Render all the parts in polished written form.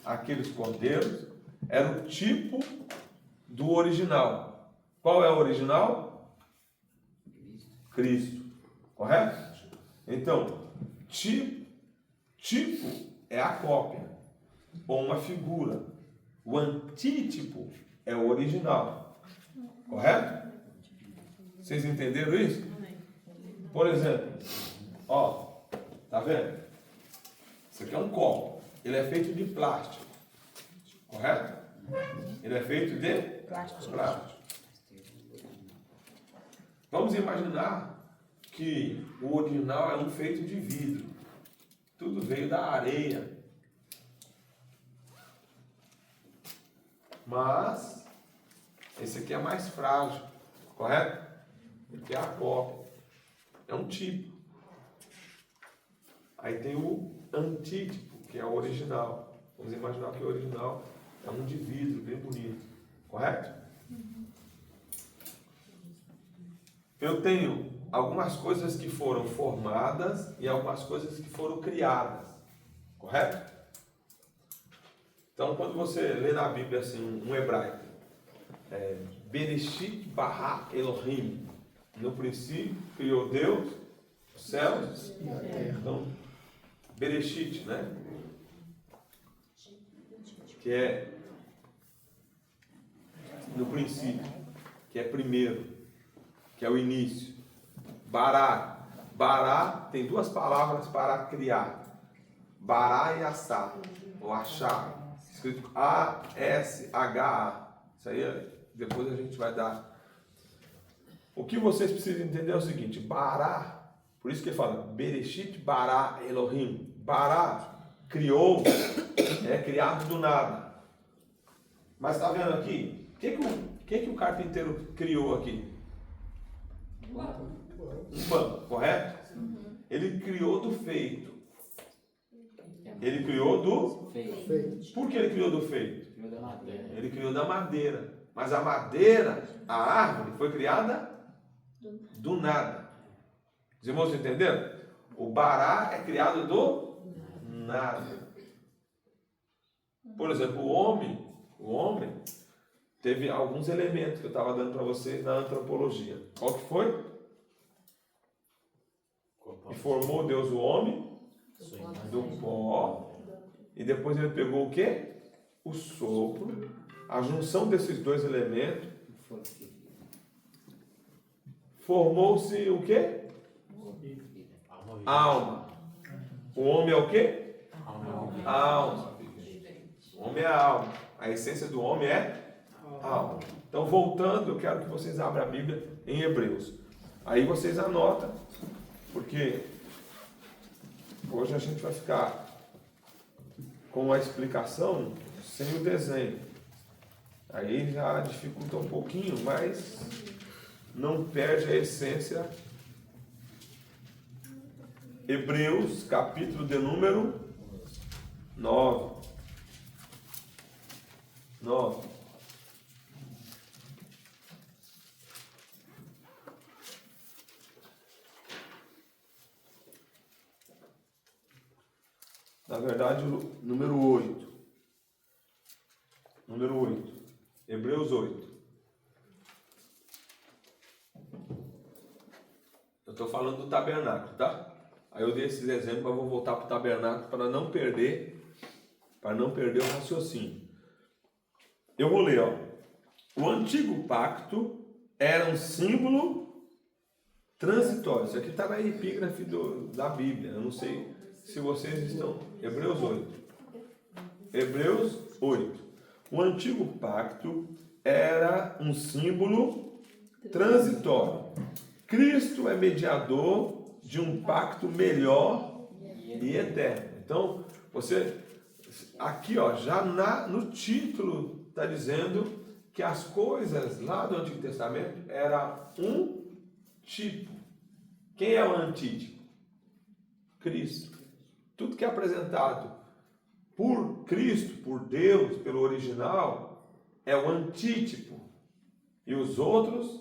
aqueles cordeiros era o tipo do original. Qual é o original? Cristo. Correto? Então, tipo é a cópia ou uma figura. O antítipo é o original. Correto? Vocês entenderam isso? Por exemplo, ó, tá vendo? Isso aqui é um copo. Ele é feito de plástico. Correto? Ele é feito de plástico. Vamos imaginar que o original é um feito de vidro. Tudo veio da areia. Mas esse aqui é mais frágil. Correto? Porque é a cópia. É um tipo. Aí tem o antítipo, que é o original. Vamos imaginar que o original é um de vidro, bem bonito. Correto? Eu tenho algumas coisas que foram formadas e algumas coisas que foram criadas. Correto? Então, quando você lê na Bíblia assim, um hebraico, Bereshit bara Elohim. No princípio criou Deus, os céus e a terra. Então, Bereshit, né? Que é no princípio, que é primeiro, que é o início. Bará. Bará tem duas palavras para criar. Bará e assá, ou achar. Escrito A-S-H-A. Isso aí depois a gente vai dar. O que vocês precisam entender é o seguinte: Bará, por isso que ele fala Bereshit bara Elohim. Bará criou, é criado do nada. Mas está vendo aqui? O que o carpinteiro criou aqui? Um banco, correto? Ele criou do feito. Ele criou do feito. Por que ele criou do feito? Ele criou da madeira. Mas a madeira, a árvore, foi criada do nada. Os irmãos entenderam? O bará é criado do nada. Por exemplo, o homem teve alguns elementos que eu estava dando para vocês na antropologia. Qual que foi? E formou Deus o homem do pó. E depois ele pegou o quê? O sopro. A junção desses dois elementos formou-se o quê? Alma. O homem é o quê? Alma. O homem é a alma. A essência do homem é alma. Então, voltando, eu quero que vocês abram a Bíblia em Hebreus. Aí vocês anotam, porque hoje a gente vai ficar com a explicação sem o desenho. Aí já dificulta um pouquinho, mas não perde a essência. Hebreus, capítulo de número 9. Na verdade, o número 8. Hebreus 8. Eu estou falando do tabernáculo, tá? Aí eu dei esses exemplos, mas vou voltar para o tabernáculo para não perder o raciocínio. Eu vou ler, ó. O antigo pacto era um símbolo transitório. Isso aqui está na epígrafe da Bíblia. Eu não sei se vocês estão. Hebreus 8. O antigo pacto era um símbolo transitório. Cristo é mediador de um pacto melhor e eterno. Então, você aqui, ó, já no título está dizendo que as coisas lá do Antigo Testamento era um tipo. Quem é o antítipo? Cristo. Tudo que é apresentado por Cristo, por Deus, pelo original, é o antítipo. E os outros,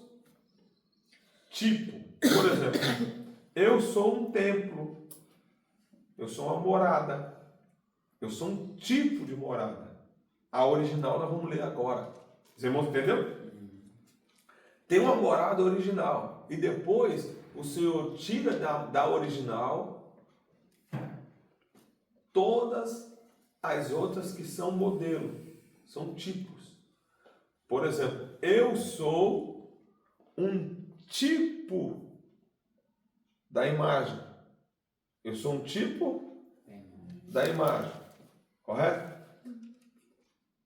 tipo. Por exemplo, eu sou um templo. Eu sou uma morada. Eu sou um tipo de morada. A original nós vamos ler agora. Os irmãos entenderam? Tem uma morada original. E depois o Senhor tira da original todas as outras que são modelo. São tipos. Por exemplo, eu sou um tipo da imagem. Eu sou um tipo da imagem. Correto?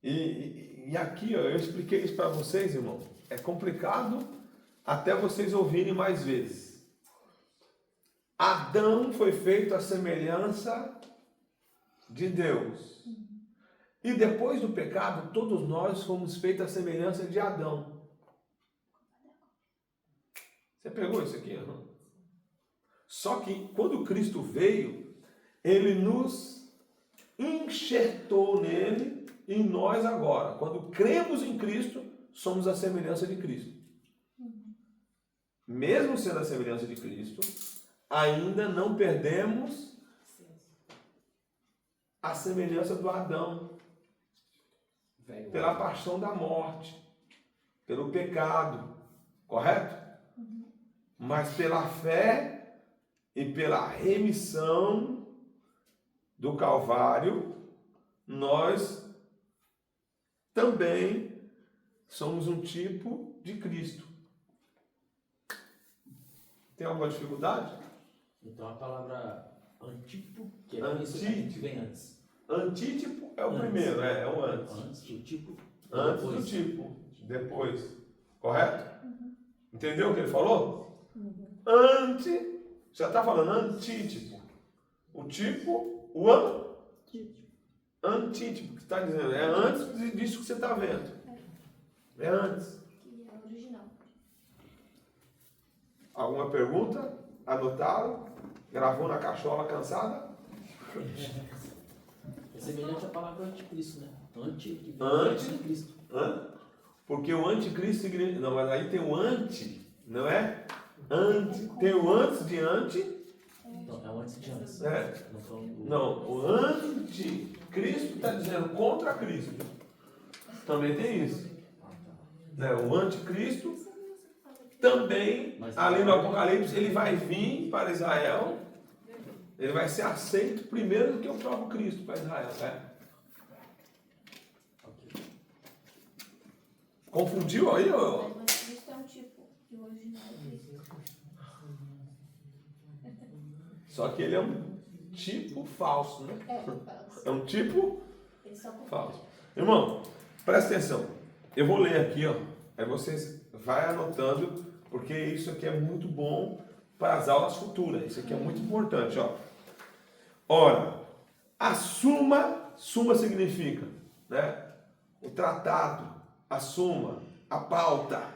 E aqui, ó, eu expliquei isso para vocês, irmão. É complicado até vocês ouvirem mais vezes. Adão foi feito à semelhança de Deus. E depois do pecado, todos nós fomos feitos à semelhança de Adão. Você pegou isso aqui? Não? Só que quando Cristo veio, Ele nos enxertou nele, em nós agora. Quando cremos em Cristo, somos a semelhança de Cristo. Mesmo sendo a semelhança de Cristo, ainda não perdemos a semelhança do Adão. Pela paixão da morte, pelo pecado, correto? Mas pela fé e pela remissão do Calvário, nós também somos um tipo de Cristo. Tem alguma dificuldade? Então a palavra antítipo, que é Antítipo. isso que vem antes. Antítipo é o Antes. primeiro, é o antes. Antes do tipo. Antes depois. do tipo, depois. Correto? Entendeu o que ele falou? Já está falando antítipo. O tipo, o antítipo, que está dizendo, é antes disso que você está vendo. É antes. Que é original. Alguma pergunta? Anotaram? Gravou na cachola cansada? É semelhante à palavra anticristo, né? Anti, que vem Anti. de Cristo. Porque o anticristo significa... Não, mas aí tem o anti, não é? Anti. Tem o antes de anti. Não, é o antes de antes. É. Não, falando do... Não, o anticristo está dizendo contra Cristo. Também tem isso. Né? O anticristo também, ali no Apocalipse, ele vai vir para Israel. Ele vai ser aceito primeiro do que o próprio Cristo para Israel. Né? Confundiu aí? Ó? Mas Cristo é um tipo, e o original é Cristo. Só que ele é um tipo falso, né? falso. É um tipo Ele só confia. falso. Irmão, presta atenção. Eu vou ler aqui, ó. Aí vocês vai anotando, porque isso aqui é muito bom para as aulas futuras. Isso aqui é muito importante, ó. Ora, a suma significa, né? O tratado, a suma, a pauta.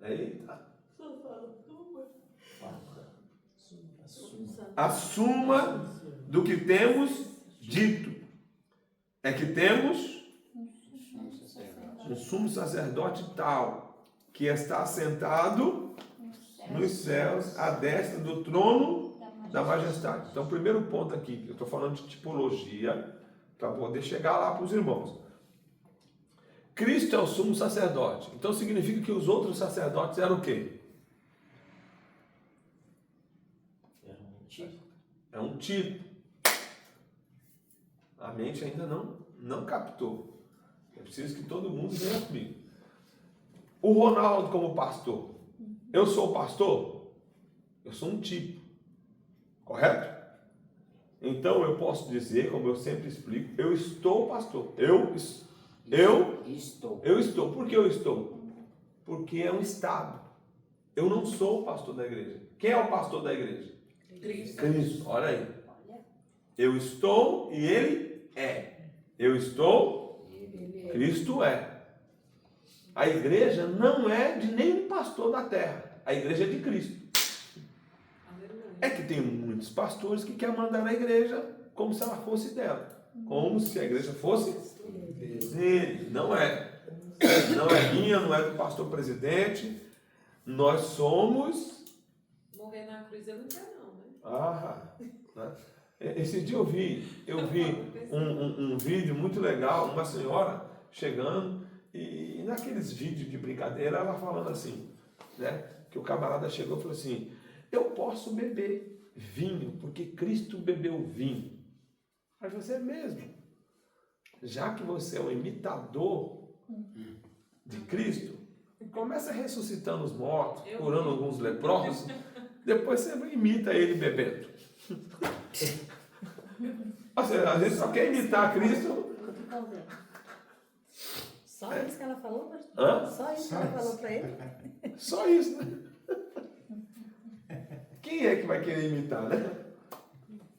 Eita. A suma do que temos dito é que temos um sumo sacerdote tal, que está assentado nos céus, à destra do trono da majestade. Então, o primeiro ponto aqui, que eu estou falando de tipologia, para poder chegar lá para os irmãos. Cristo é o sumo sacerdote. Então, significa que os outros sacerdotes eram o quê? Era um tipo. É um tipo. A mente ainda não captou. É preciso que todo mundo venha comigo. O Ronaldo como pastor. Eu sou pastor? Eu sou um tipo. Correto? Então eu posso dizer, como eu sempre explico, eu estou pastor. Eu estou. Por que eu estou? Porque é um estado. Eu não sou o pastor da igreja. Quem é o pastor da igreja? Cristo. Olha aí. Eu estou e ele é. Eu estou, Cristo é. A igreja não é de nenhum pastor da terra. A igreja é de Cristo. É que tem muitos pastores que querem mandar na igreja como se ela fosse dela. Como se a igreja fosse dele. Não é. Não é minha, não é do pastor presidente. Nós somos... Morrer na cruz eu não quero não, né? Né? Esse dia eu vi um vídeo muito legal, uma senhora chegando e naqueles vídeos de brincadeira ela falando assim, né? Que o camarada chegou e falou assim, eu posso beber vinho, porque Cristo bebeu vinho. Mas você é mesmo, já que você é um imitador de Cristo, começa ressuscitando os mortos, curando alguns leprosos, depois você imita ele bebendo. Ou seja, a gente só quer imitar Cristo. Só isso que ela falou? Hã? Só isso que ela falou para ele? Só isso, né? Quem é que vai querer imitar, né?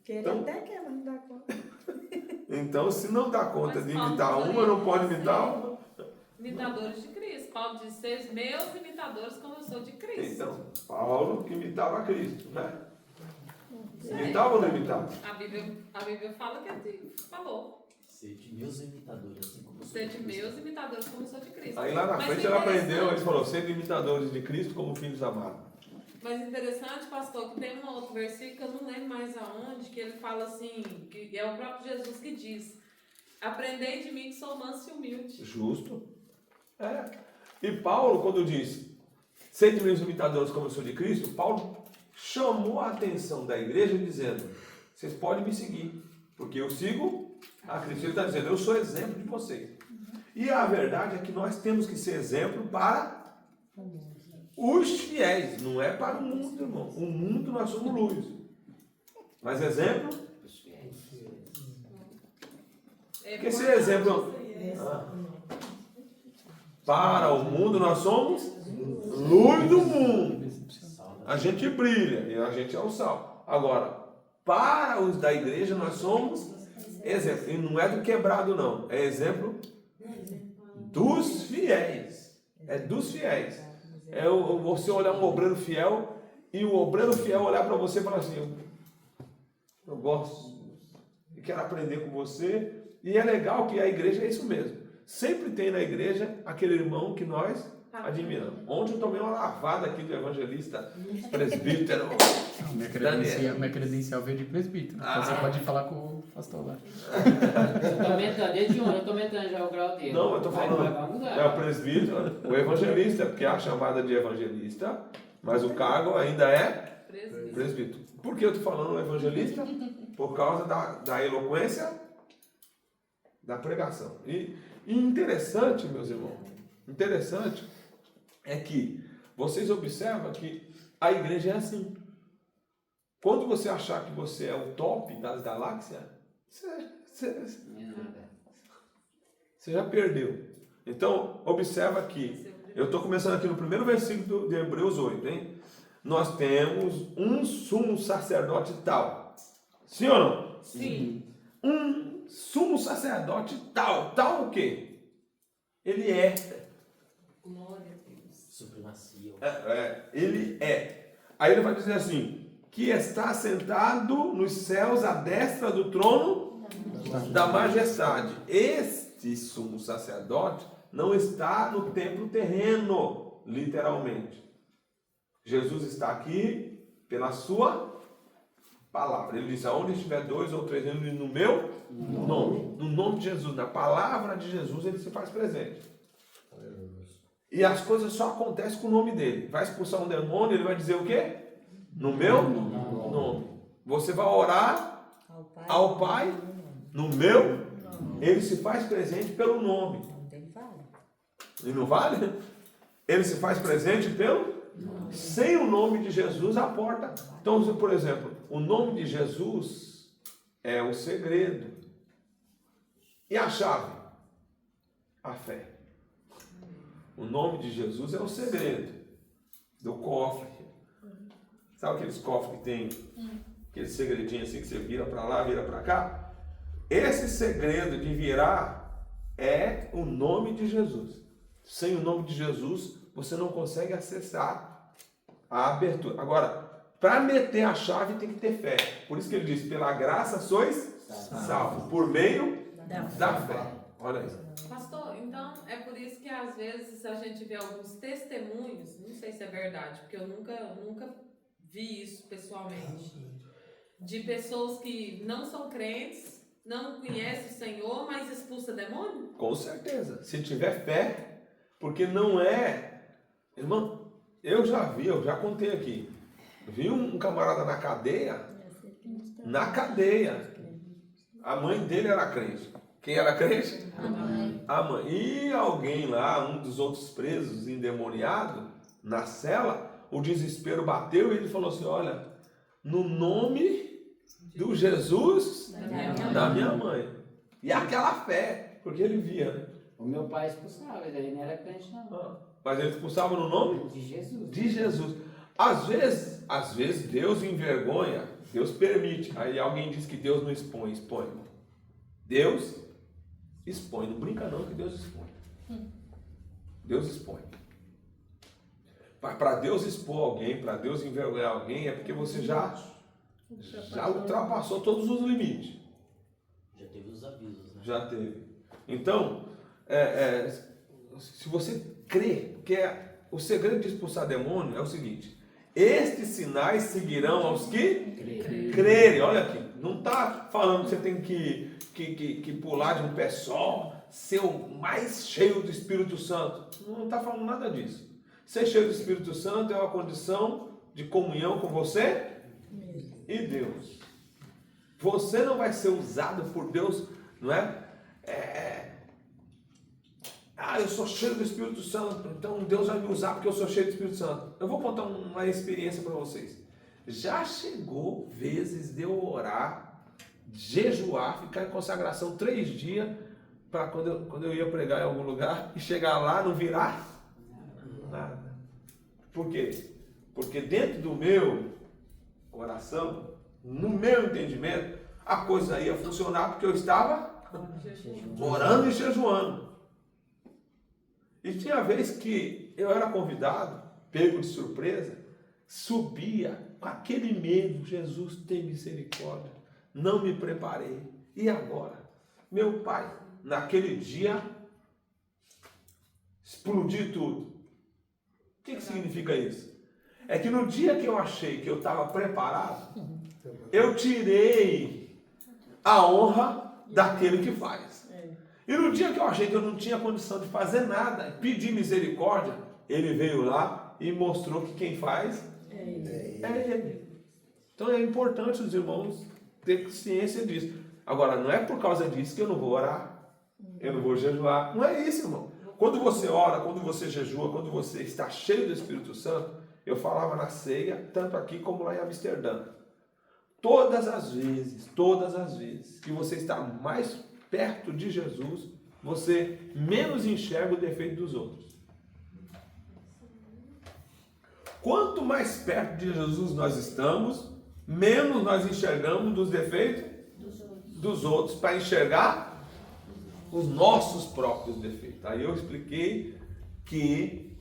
Querer Então- até quer, mas não dá conta. Então, se não dá conta Mas de Paulo imitar falou uma, não isso, pode né? imitar uma. Imitadores de Cristo. Paulo diz, seis meus imitadores como eu sou de Cristo. Então, Paulo que imitava Cristo, né? Sim. Imitava ou não imitava? A Bíblia fala que ele falou. Sede meus imitadores, assim como eu sou Sede de Cristo. meus imitadores como eu sou de Cristo. Aí lá na Mas frente o ela interessante- aprendeu, ele falou, sendo imitadores de Cristo como filhos amados. Mas interessante, pastor, que tem um outro versículo, que eu não lembro mais aonde, que ele fala assim, que é o próprio Jesus que diz, aprendei de mim que sou manso e humilde. Justo. É. E Paulo, quando diz, sede meus imitadores como eu sou de Cristo, Paulo chamou a atenção da igreja dizendo, vocês podem me seguir, porque eu sigo a Cristo. Ele está dizendo, eu sou exemplo de vocês. E a verdade é que nós temos que ser exemplo para os fiéis, não é para o mundo, irmão. O mundo nós somos luz. Mas exemplo, Os fiéis. porque esse exemplo para o mundo nós somos luz do mundo. A gente brilha e a gente é o sal. Agora, para os da igreja nós somos exemplo. E não é do quebrado não, é exemplo dos fiéis. É dos fiéis. É você olhar um obreiro fiel e o obreiro fiel olhar para você e falar assim, eu gosto e quero aprender com você. E é legal que a igreja é isso mesmo. Sempre tem na igreja aquele irmão que nós admiramos. Ontem eu tomei uma lavada aqui do evangelista presbítero. Minha credencial veio de presbítero. Então você pode falar com o pastor lá. Eu tô aumentando, desde ontem eu tô aumentando já o grau dele. Não, eu estou Vai falando, mudar. é o presbítero, o evangelista, porque é a chamada de evangelista, mas o cargo ainda é Presbítero. presbítero. Por que eu estou falando evangelista? Por causa da eloquência da pregação. E interessante, meus irmãos, interessante é que vocês observam que a igreja é assim. Quando você achar que você é o top das galáxias, você já perdeu. Então, observa aqui. Eu estou começando aqui no primeiro versículo de Hebreus 8, hein? Nós temos um sumo sacerdote tal. Sim ou não? Sim. Um sumo sacerdote tal. Tal o quê? Ele é. Glória a Deus. Supremacia. Ele é. Aí ele vai dizer assim, que está sentado nos céus à destra do trono da majestade. Este sumo sacerdote não está no templo terreno, literalmente. Jesus está aqui pela sua palavra. Ele disse, aonde estiver 2 ou 3 reunidos no meu nome. No nome de Jesus, na palavra de Jesus, ele se faz presente. E as coisas só acontecem com o nome dele. Vai expulsar um demônio, ele vai dizer o quê? No meu nome. Você vai orar ao Pai no meu. Ele se faz presente pelo nome. E não vale? Ele se faz presente pelo. Sem o nome de Jesus, a porta. Então, por exemplo, o nome de Jesus é o segredo. E a chave? A fé. O nome de Jesus é o segredo do cofre. Sabe aqueles cofres que tem aquele segredinho assim que você vira para lá, vira para cá? Esse segredo de virar é o nome de Jesus. Sem o nome de Jesus, você não consegue acessar a abertura. Agora, para meter a chave tem que ter fé. Por isso que ele diz, pela graça sois salvos, por meio da fé. Olha aí. Pastor, então é por isso que às vezes a gente vê alguns testemunhos, não sei se é verdade, porque eu nunca vi isso pessoalmente. de pessoas que não são crentes, não conhecem o Senhor, mas expulsa demônio? Com certeza. Se tiver fé, porque não é... Irmão, eu já contei aqui. Vi um camarada na cadeia. A mãe dele era crente. Quem era crente? A mãe. E alguém lá, um dos outros presos endemoniado, na cela, o desespero bateu e ele falou assim, olha, no nome do Jesus da minha mãe. E aquela fé, porque ele via, né? O meu pai expulsava, ele não era crente não. Mas ele expulsava no nome De Jesus. de Jesus. Às vezes Deus envergonha, Deus permite. Aí alguém diz que Deus não expõe. Expõe. Deus expõe. Não brinca não que Deus expõe. Deus expõe. Mas para Deus expor alguém, para Deus envergonhar alguém, é porque você já ultrapassou todos os limites. Já teve os avisos, né? Já teve. Então, se você crê que o segredo de expulsar demônio é o seguinte: estes sinais seguirão aos que crerem. Olha aqui, não está falando que você tem que pular de um pé só, ser o mais cheio do Espírito Santo. Não está falando nada disso. Ser cheio do Espírito Santo é uma condição de comunhão com você e Deus. Você não vai ser usado por Deus, não é? Eu sou cheio do Espírito Santo, então Deus vai me usar porque eu sou cheio do Espírito Santo. Eu vou contar uma experiência para vocês. Já chegou vezes de eu orar, jejuar, ficar em consagração 3 dias, para quando eu ia pregar em algum lugar e chegar lá não virar nada. Por quê? Porque dentro do meu coração, no meu entendimento, a coisa ia funcionar porque eu estava orando e jejuando. E tinha vez que eu era convidado, pego de surpresa, subia com aquele medo, Jesus tem misericórdia, não me preparei. E agora? Meu pai, naquele dia, explodiu tudo. O que significa isso? É que no dia que eu achei que eu estava preparado, eu tirei a honra daquele que faz. E no dia que eu achei que eu não tinha condição de fazer nada, pedir misericórdia, ele veio lá e mostrou que quem faz é ele. Então é importante os irmãos ter ciência disso. Agora, não é por causa disso que eu não vou orar, eu não vou jejuar. Não é isso, irmão. Quando você ora, quando você jejua, quando você está cheio do Espírito Santo, eu falava na ceia, tanto aqui como lá em Amsterdã. Todas as vezes que você está mais perto de Jesus, você menos enxerga o defeito dos outros. Quanto mais perto de Jesus nós estamos, menos nós enxergamos dos defeitos dos outros, para enxergar os nossos próprios defeitos. Aí eu expliquei que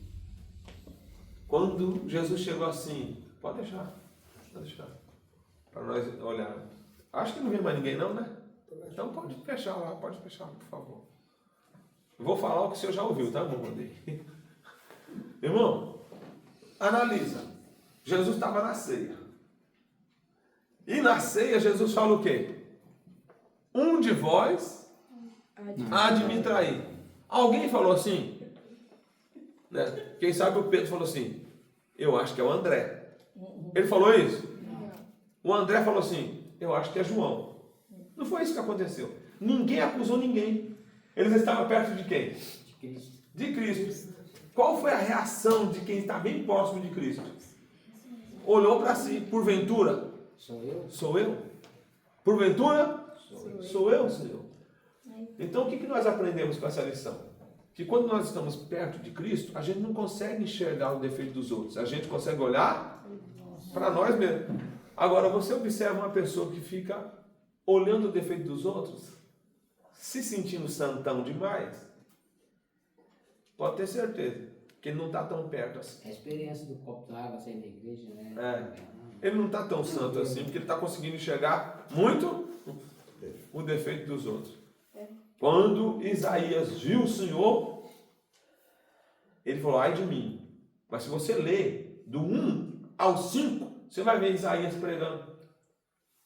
quando Jesus chegou assim, pode deixar, para nós olharmos. Acho que não vem mais ninguém não, né? Então pode fechar lá, por favor. Eu vou falar o que o senhor já ouviu, tá, irmão? Irmão, analisa. Jesus estava na ceia. E na ceia Jesus fala o quê? Um de vós há de me trair. Alguém falou assim, né? Quem sabe o Pedro falou assim, eu acho que é o André. Ele falou isso? O André falou assim, eu acho que é João. Não foi isso que aconteceu. Ninguém acusou ninguém. Eles estavam perto de quem? De Cristo. De Cristo. Qual foi a reação de quem está bem próximo de Cristo? Olhou para si. Porventura? Sou eu? Porventura? Sou eu, Senhor. Então o que nós aprendemos com essa lição? Que quando nós estamos perto de Cristo, a gente não consegue enxergar o defeito dos outros. A gente consegue olhar para nós mesmos. Agora você observa uma pessoa que fica olhando o defeito dos outros, se sentindo santão demais, pode ter certeza que ele não está tão perto assim. É a experiência do copo d'água sair da igreja, né? Ele não está tão santo assim, porque ele está conseguindo enxergar muito o defeito dos outros. Quando Isaías viu o Senhor, ele falou, ai de mim. Mas se você ler do 1 ao 5, você vai ver Isaías pregando.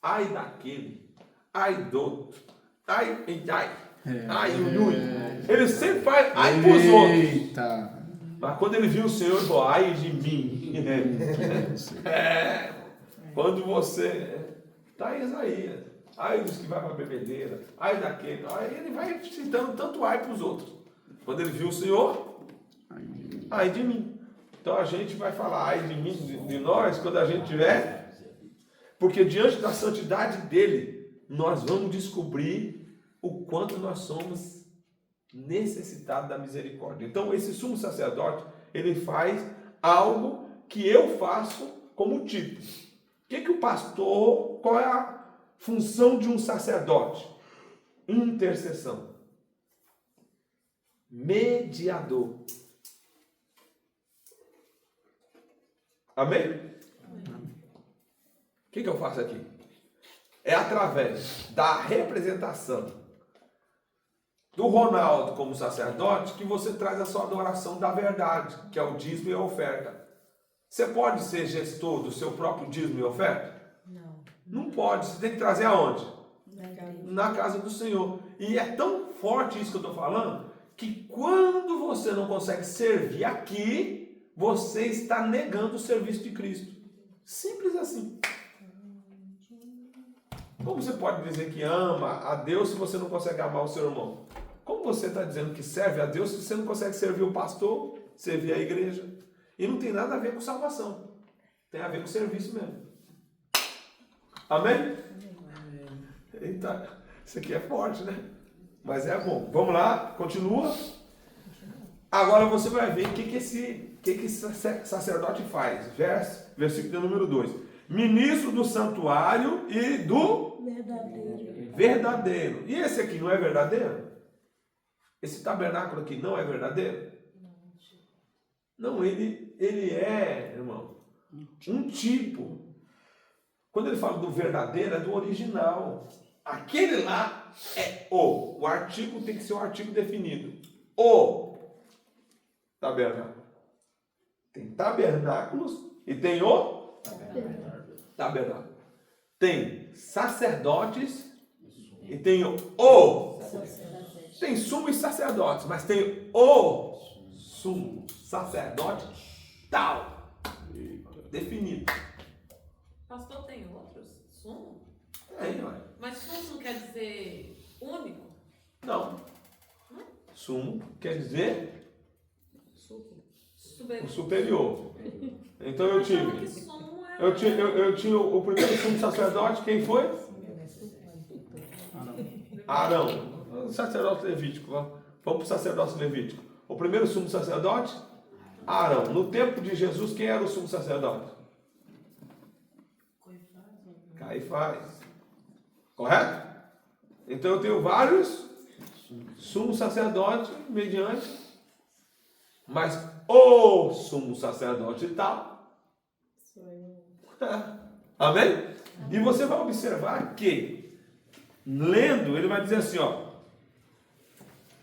ai daquele, ai do outro, ai, ui. Ele sempre faz ai pros outros. Eita. Mas quando ele viu o Senhor, ele falou, ai de mim. Quando você está em Isaías, ai dos que vai para a bebedeira, ai daquele, aí ele vai citando tanto ai para os outros. Quando ele viu o Senhor, ai de mim. Então a gente vai falar ai de mim, de nós, quando a gente tiver, porque diante da santidade dele, nós vamos descobrir o quanto nós somos necessitados da misericórdia. Então esse sumo sacerdote, ele faz algo que eu faço como tipo. O que o pastor, qual é a função de um sacerdote? Intercessão. Mediador. Amém? O que eu faço aqui? É através da representação do Ronaldo como sacerdote que você traz a sua adoração da verdade, que é o dízimo e a oferta. Você pode ser gestor do seu próprio dízimo e oferta? Não. Não pode. Você tem que trazer aonde? Na Na casa do Senhor. E é tão forte isso que eu estou falando, que quando você não consegue servir aqui, você está negando o serviço de Cristo. Simples assim. Como você pode dizer que ama a Deus se você não consegue amar o seu irmão? Como você está dizendo que serve a Deus se você não consegue servir o pastor, servir a igreja? E não tem nada a ver com salvação. Tem a ver com serviço mesmo. Amém? Eita, isso aqui é forte, né? Mas é bom. Vamos lá, continua. Agora você vai ver o que esse sacerdote faz. Versículo número 2. Ministro do santuário e do verdadeiro. E esse aqui não é verdadeiro? Esse tabernáculo aqui não é verdadeiro? Não, ele é, irmão, um tipo. Quando ele fala do verdadeiro, é do original. Aquele lá é o. O artigo tem que ser um artigo definido. O tabernáculo. Tem tabernáculos e tem o tabernáculo. Tem sacerdotes e tem o. Tem sumo e sacerdotes, mas tem o sumo sacerdote tal. Definido. Pastor, tem outros? Sumo? Tem, olha. Mas sumo não quer dizer único? Não. Sumo quer dizer o superior. Então eu tive. Eu tinha o primeiro sumo sacerdote, quem foi? Arão. O sacerdote levítico. Vamos para o sacerdócio levítico. O primeiro sumo sacerdote? Arão. No tempo de Jesus, quem era o sumo sacerdote? Caifás. Correto? Então eu tenho vários sumos sacerdotes mediante, mas o sumo sacerdote tal. Amém? E você vai observar que, lendo, ele vai dizer assim, ó.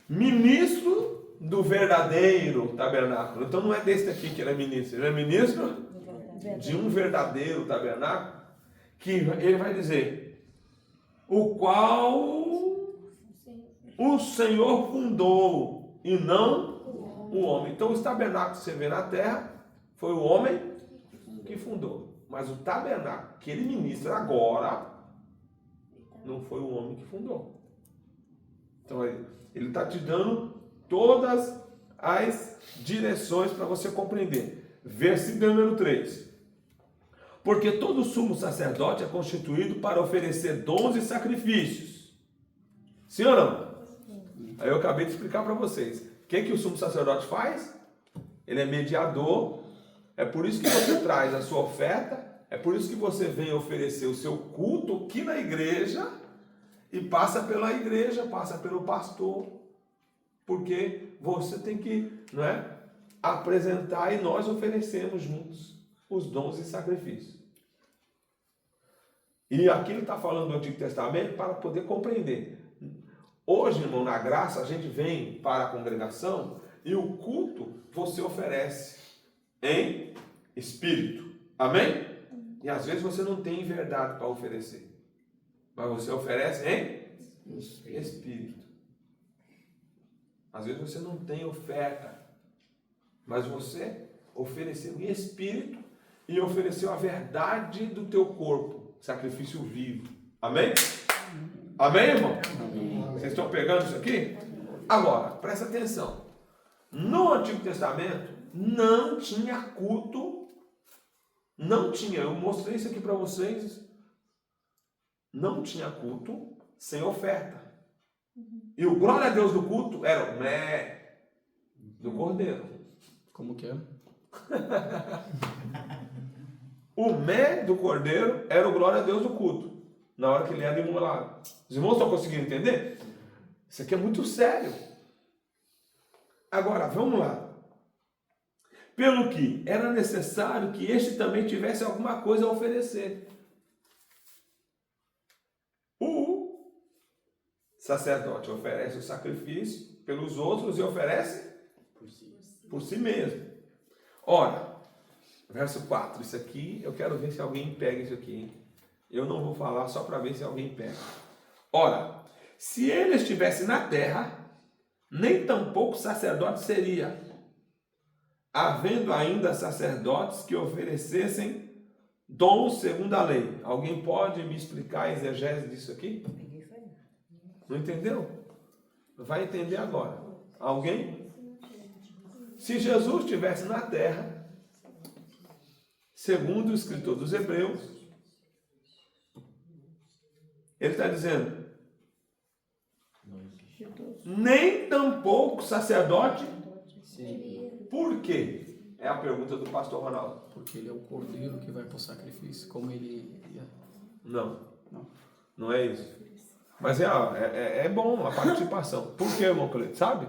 Ministro do verdadeiro tabernáculo. Então não é desse aqui que ele é ministro. Ele é ministro de um verdadeiro tabernáculo. Que ele vai dizer, o qual o Senhor fundou e não o homem. Então os tabernáculos que você vê na terra foi o homem que fundou. Mas o tabernáculo que ele ministra agora não foi o homem que fundou. Então ele está te dando todas as direções para você compreender. Versículo número 3. Porque todo sumo sacerdote é constituído para oferecer dons e sacrifícios. Sim ou não? Aí eu acabei de explicar para vocês. O que o sumo sacerdote faz? Ele é mediador. É por isso que você traz a sua oferta. É por isso que você vem oferecer o seu culto aqui na igreja. E passa pela igreja, passa pelo pastor. Porque você tem que, não é, apresentar e nós oferecemos juntos os dons e sacrifícios. E aqui ele está falando do Antigo Testamento para poder compreender. Hoje, irmão, na graça, a gente vem para a congregação e o culto você oferece em espírito. Amém? E às vezes você não tem verdade para oferecer. Mas você oferece em espírito. Às vezes você não tem oferta, mas você ofereceu em espírito e ofereceu a verdade do teu corpo, sacrifício vivo. Amém? Amém, irmão? Amém. Vocês estão pegando isso aqui? Agora, presta atenção. No Antigo Testamento não tinha culto, não tinha, eu mostrei isso aqui para vocês, não tinha culto sem oferta. E o glória a Deus do culto era o mé do cordeiro. Como que é? O mé do cordeiro era o glória a Deus do culto, na hora que ele era imolado. Os irmãos estão conseguindo entender? Isso aqui é muito sério. Agora, vamos lá. Pelo que era necessário que este também tivesse alguma coisa a oferecer. O sacerdote oferece o sacrifício pelos outros e oferece por si mesmo. Ora, verso 4, isso aqui, eu quero ver se alguém pega isso aqui. Hein? Eu não vou falar só para ver se alguém pega. Ora, se ele estivesse na terra, nem tampouco sacerdote seria, havendo ainda sacerdotes que oferecessem dons segundo a lei. Alguém pode me explicar a exegese disso aqui? Não entendeu? Vai entender agora. Alguém? Se Jesus estivesse na terra, segundo o escritor dos Hebreus, ele está dizendo, nem tampouco sacerdote. Por quê? É a pergunta do pastor Ronaldo. Porque ele é o cordeiro que vai para o sacrifício, como ele ia. Não é isso. Mas é bom a participação. Por quê, irmão Cleito? Sabe?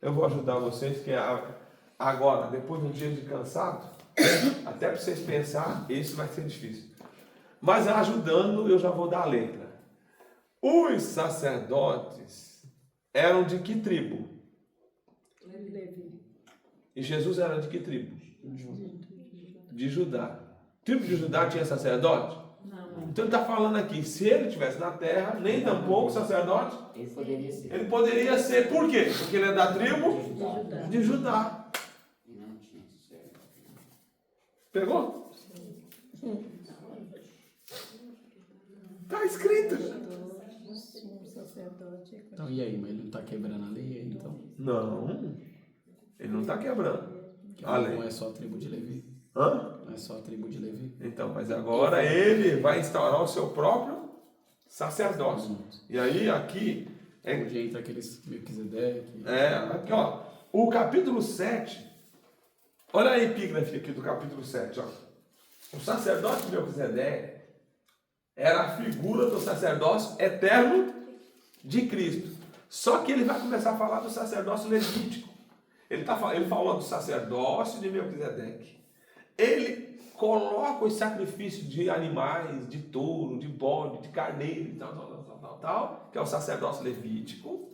Eu vou ajudar vocês, que agora, depois de um dia de cansado, até para vocês pensar, isso vai ser difícil. Mas ajudando, eu já vou dar a letra. Os sacerdotes eram de que tribo? E Jesus era de que tribo? De Judá. Tribo de Judá tinha sacerdote? Não. Então ele está falando aqui, se ele estivesse na terra, nem tampouco sacerdote, Ele poderia ser. ele poderia ser. Por quê? Porque ele é da tribo de Judá. Não tinha certo. Pegou? Está escrito. Então, e aí? Mas ele não está quebrando a lei aí, então? Não, ele não está quebrando a lei. Não é só a tribo de Levi. Hã? Não é só a tribo de Levi. Então, mas agora ele vai instaurar o seu próprio sacerdócio. E aí, aqui, Onde entra aqueles Melquisedeque. aqui, ó, o capítulo 7, olha a epígrafe aqui do capítulo 7, ó. O sacerdote Melquisedeque era a figura do sacerdócio eterno de Cristo. Só que ele vai começar a falar do sacerdócio levítico. Ele falou do sacerdócio de Melquisedeque. Ele coloca os sacrifícios de animais, de touro, de bode, de carneiro e tal, que é o sacerdócio levítico.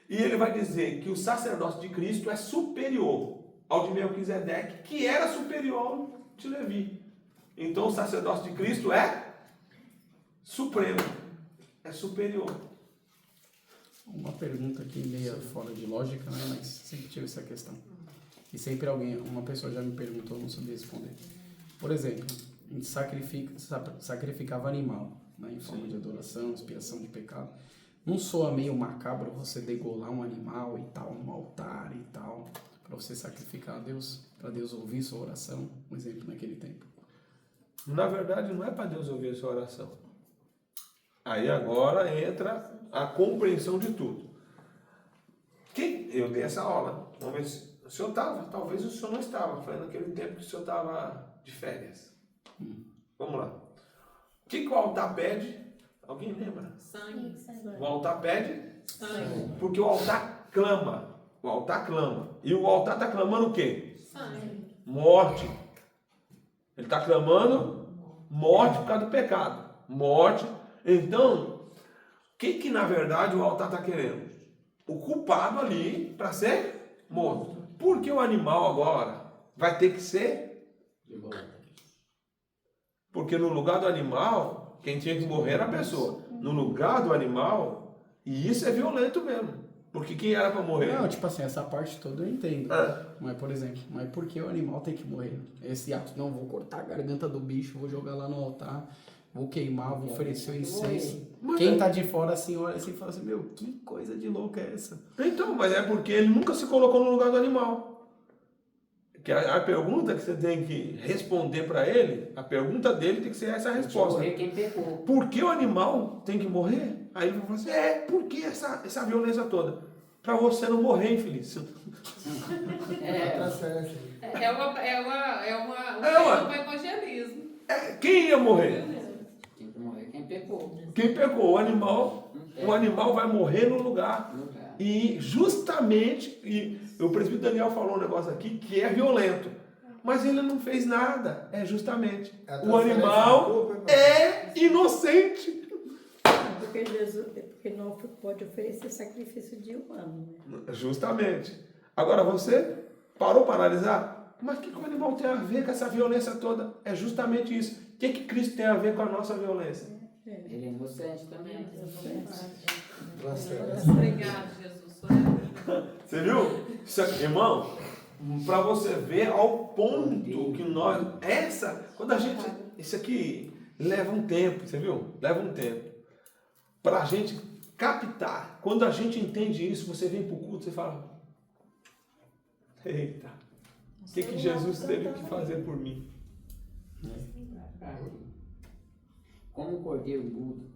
E ele vai dizer que o sacerdócio de Cristo é superior ao de Melquisedeque, que era superior ao de Levi. Então o sacerdócio de Cristo é supremo, é superior. Uma pergunta aqui meio fora de lógica, né? Mas sempre tive essa questão. E sempre uma pessoa já me perguntou, não sabia responder. Por exemplo, a gente sacrificava animal, né? Em forma de adoração, expiação de pecado. Não soa meio macabro você degolar um animal e tal, num altar e tal, para você sacrificar a Deus, para Deus ouvir sua oração? Um exemplo naquele tempo. Na verdade, não é para Deus ouvir a sua oração. Aí agora entra a compreensão de tudo. Eu dei essa aula. Vamos ver se o senhor estava. Talvez o senhor não estava. Foi naquele tempo que o senhor estava de férias. Vamos lá. O que o altar pede? Alguém lembra? Sangue. O altar pede? Sangue. Porque o altar clama. O altar clama. E o altar está clamando o quê? Sangue. Morte. Ele está clamando morte por causa do pecado. Morte. Então, o que na verdade o altar está querendo? O culpado ali para ser morto. Porque o animal agora vai ter que ser. Porque no lugar do animal, Quem tinha que morrer era a pessoa. No lugar do animal, e isso é violento mesmo. Porque quem era para morrer? Não, tipo assim, essa parte toda eu entendo. Mas, por exemplo, mas por que o animal tem que morrer? Esse ato, não, vou cortar a garganta do bicho, vou jogar lá no altar, vou queimar, vou oferecer o incenso. Quem tá de fora assim, olha assim e fala assim, meu, que coisa de louca é essa? Então, mas é porque ele nunca se colocou no lugar do animal. Que a pergunta que você tem que responder para ele, a pergunta dele tem que ser essa a resposta. Morrer quem pecou. Por que o animal tem que morrer? Aí ele vai falar assim, por que essa violência toda? Para você não morrer, infeliz. É uma do evangelismo. Quem ia morrer? Tem que morrer quem pecou. Quem pegou? O animal vai morrer no lugar. E justamente, e o presbítero Daniel falou um negócio aqui que é violento. Mas ele não fez nada. É justamente. O animal é inocente. Porque não pode oferecer sacrifício de humano. Né? Justamente. Agora você parou para analisar? Mas o que o animal tem a ver com essa violência toda? É justamente isso. O que Cristo tem a ver com a nossa violência? Ele é inocente também. Obrigado, Jesus. Você viu? Isso aqui, irmão, para você ver ao ponto que nós... Quando a gente... Isso aqui leva um tempo, você viu? Leva um tempo. Para a gente captar. Quando a gente entende isso, você vem para o culto e fala... Eita, o que Jesus teve que fazer por mim? Como um cordeiro mudo.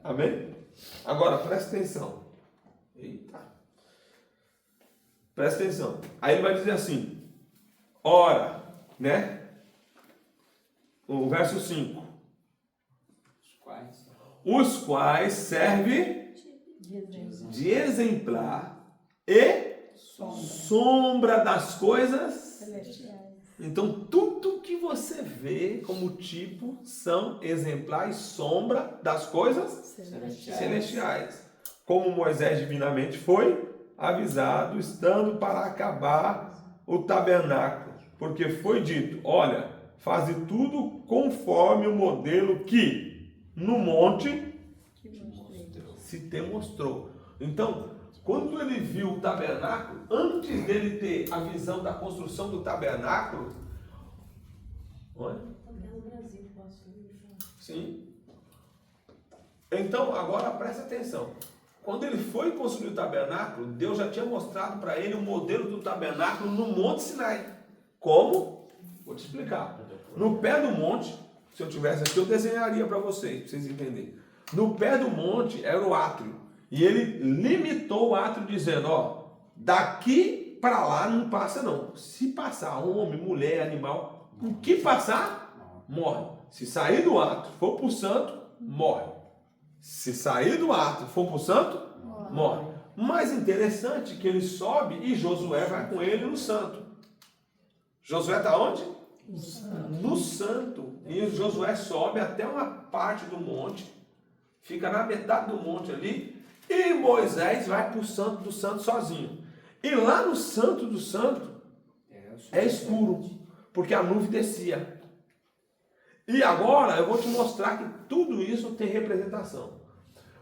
Amém? Agora, presta atenção. Eita. Presta atenção. Aí ele vai dizer assim, ora, né? O verso 5. Os quais servem de exemplar e sombra das coisas. Então, tudo que você vê como tipo são exemplar e sombra das coisas celestiais. Como Moisés divinamente foi avisado, estando para acabar o tabernáculo. Porque foi dito, olha, faze tudo conforme o modelo que no monte se te mostrou. Então, quando ele viu o tabernáculo, antes dele ter a visão da construção do tabernáculo, olha. Sim. Então, agora presta atenção. Quando ele foi construir o tabernáculo, Deus já tinha mostrado para ele o modelo do tabernáculo no Monte Sinai. Como? Vou te explicar. No pé do monte, se eu tivesse aqui, eu desenharia para vocês entenderem. No pé do monte era o átrio. E ele limitou o átrio dizendo, daqui para lá não passa não. Se passar homem, mulher, animal, o que passar, morre. Se sair do átrio, for para o santo, morre. Se sair do átrio, for para o santo, morre. Mais interessante que ele sobe e Josué vai com ele no santo. Josué está onde? No santo. E Josué sobe até uma parte do monte, fica na metade do monte ali, e Moisés vai para o santo do santo sozinho. E lá no santo do santo é escuro, porque a nuvem descia. E agora eu vou te mostrar que tudo isso tem representação.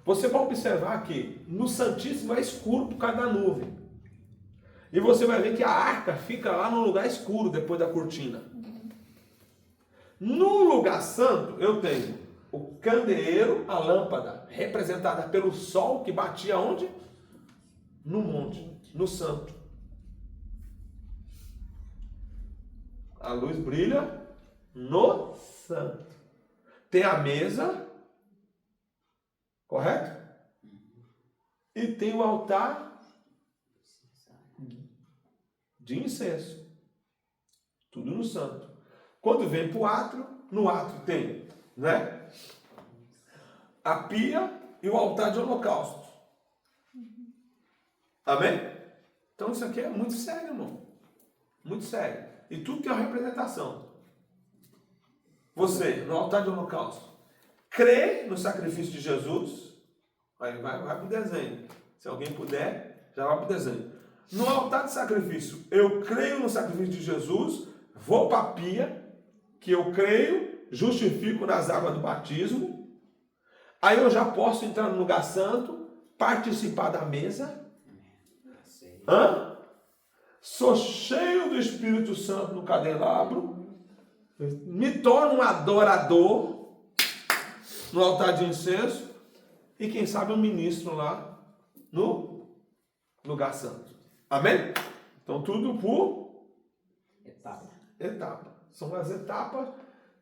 Você vai observar que no Santíssimo é escuro por causa da nuvem. E você vai ver que a arca fica lá no lugar escuro depois da cortina. No lugar santo eu tenho o candeeiro, a lâmpada, representada pelo sol que batia onde? No monte, no santo. A luz brilha no santo. Tem a mesa, correto? E tem o altar de incenso. Tudo no santo. Quando vem para o átrio, no átrio tem, né? A pia e o altar de holocausto. Amém? Então isso aqui é muito sério, irmão. Muito sério. E tudo tem uma representação. Você, no altar de holocausto, crê no sacrifício de Jesus. Aí vai para o desenho. Se alguém puder, já vai para o desenho. No altar de sacrifício, eu creio no sacrifício de Jesus, vou para a pia, que eu creio justifico nas águas do batismo, aí eu já posso entrar no lugar santo, participar da mesa. Hã? Sou cheio do Espírito Santo no candelabro, me torno um adorador no altar de incenso e quem sabe um ministro lá no lugar santo. Amém? Então tudo por etapa. São as etapas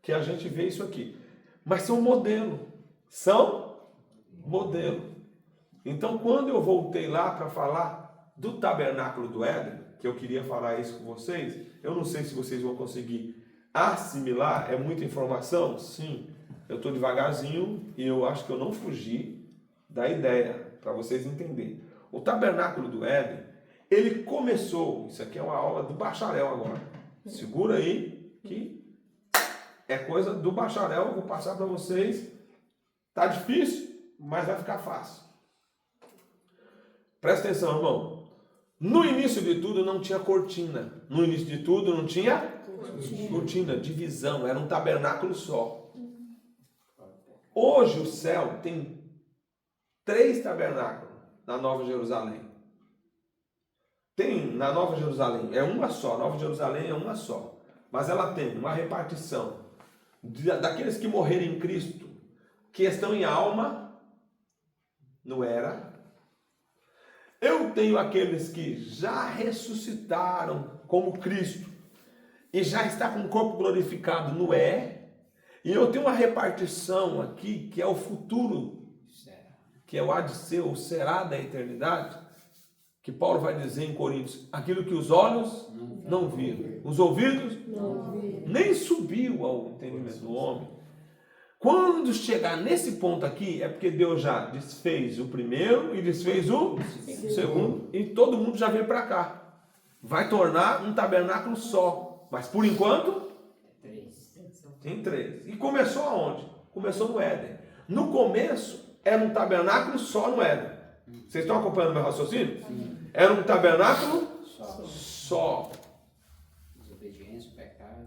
que a gente vê isso aqui. Mas são modelo. São modelo. Então quando eu voltei lá para falar do tabernáculo do Éden, que eu queria falar isso com vocês, eu não sei se vocês vão conseguir assimilar, é muita informação? Sim, eu estou devagarzinho e eu acho que eu não fugi da ideia, para vocês entenderem. O tabernáculo do Éden, ele começou, isso aqui é uma aula do bacharel agora, segura aí que é coisa do bacharel, eu vou passar para vocês, tá difícil, mas vai ficar fácil. Presta atenção, irmão. No início de tudo não tinha cortina. No início de tudo não tinha cortina, divisão. Era um tabernáculo só. Hoje o céu tem 3 tabernáculos na Nova Jerusalém. Tem na Nova Jerusalém, é uma só. Nova Jerusalém é uma só. Mas ela tem uma repartição daqueles que morreram em Cristo, que estão em alma, não era. Eu tenho aqueles que já ressuscitaram como Cristo e já está com o corpo glorificado no e eu tenho uma repartição aqui que é o futuro, que é o há de ser, o será da eternidade, que Paulo vai dizer em Coríntios, aquilo que os olhos não viram, os ouvidos nem subiu ao entendimento do homem. Quando chegar nesse ponto aqui, é porque Deus já desfez o primeiro e desfez o segundo, e todo mundo já veio para cá. Vai tornar um tabernáculo só. Mas por enquanto, tem 3. E começou aonde? Começou no Éden. No começo, era um tabernáculo só no Éden. Vocês estão acompanhando meu raciocínio? Sim. Era um tabernáculo só. Desobediência, pecado.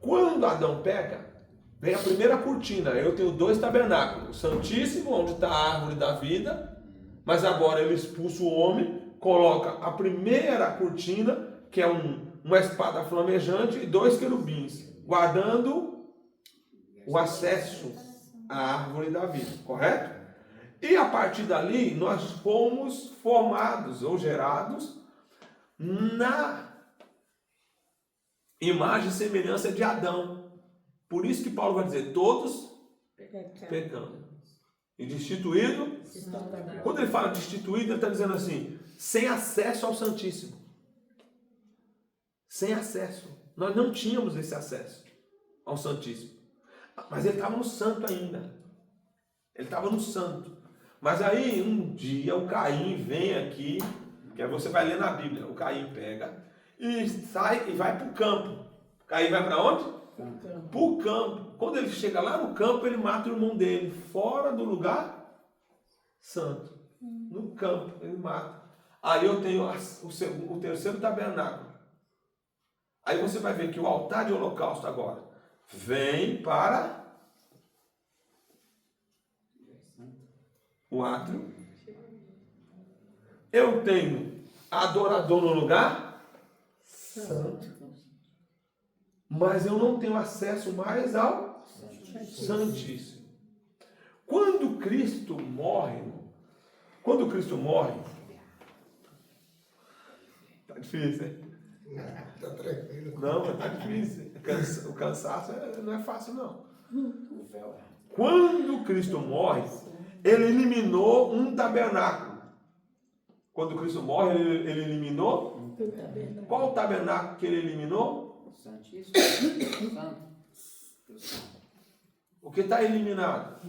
Quando Adão peca, vem a primeira cortina. Eu tenho 2 tabernáculos. O Santíssimo, onde está a árvore da vida. Mas agora ele expulsa o homem, coloca a primeira cortina, que é uma espada flamejante e 2 querubins, guardando o acesso à árvore da vida. Correto? E a partir dali, nós fomos formados ou gerados na imagem e semelhança de Adão. Por isso que Paulo vai dizer, todos pecando. E destituído, quando ele fala destituído, ele está dizendo assim, sem acesso ao Santíssimo. Sem acesso. Nós não tínhamos esse acesso ao Santíssimo. Mas ele estava no santo ainda. Ele estava no santo. Mas aí, um dia, o Caim vem aqui, que você vai ler na Bíblia, o Caim pega e sai e vai para o campo. O Caim vai para onde? Para o campo. Quando ele chega lá no campo, ele mata o irmão dele, fora do lugar santo. No campo, ele mata. Aí eu tenho o terceiro tabernáculo. Aí você vai ver que o altar de holocausto agora vem para o átrio. Eu tenho adorador no lugar santo. Mas eu não tenho acesso mais ao Santíssimo. Quando Cristo morre, tá difícil, hein? Tá tranquilo. Não, mas tá difícil. O cansaço não é fácil, não. Quando Cristo morre, ele eliminou um tabernáculo. Quando Cristo morre, ele eliminou? Qual o tabernáculo que ele eliminou? Santíssimo. O que está eliminado?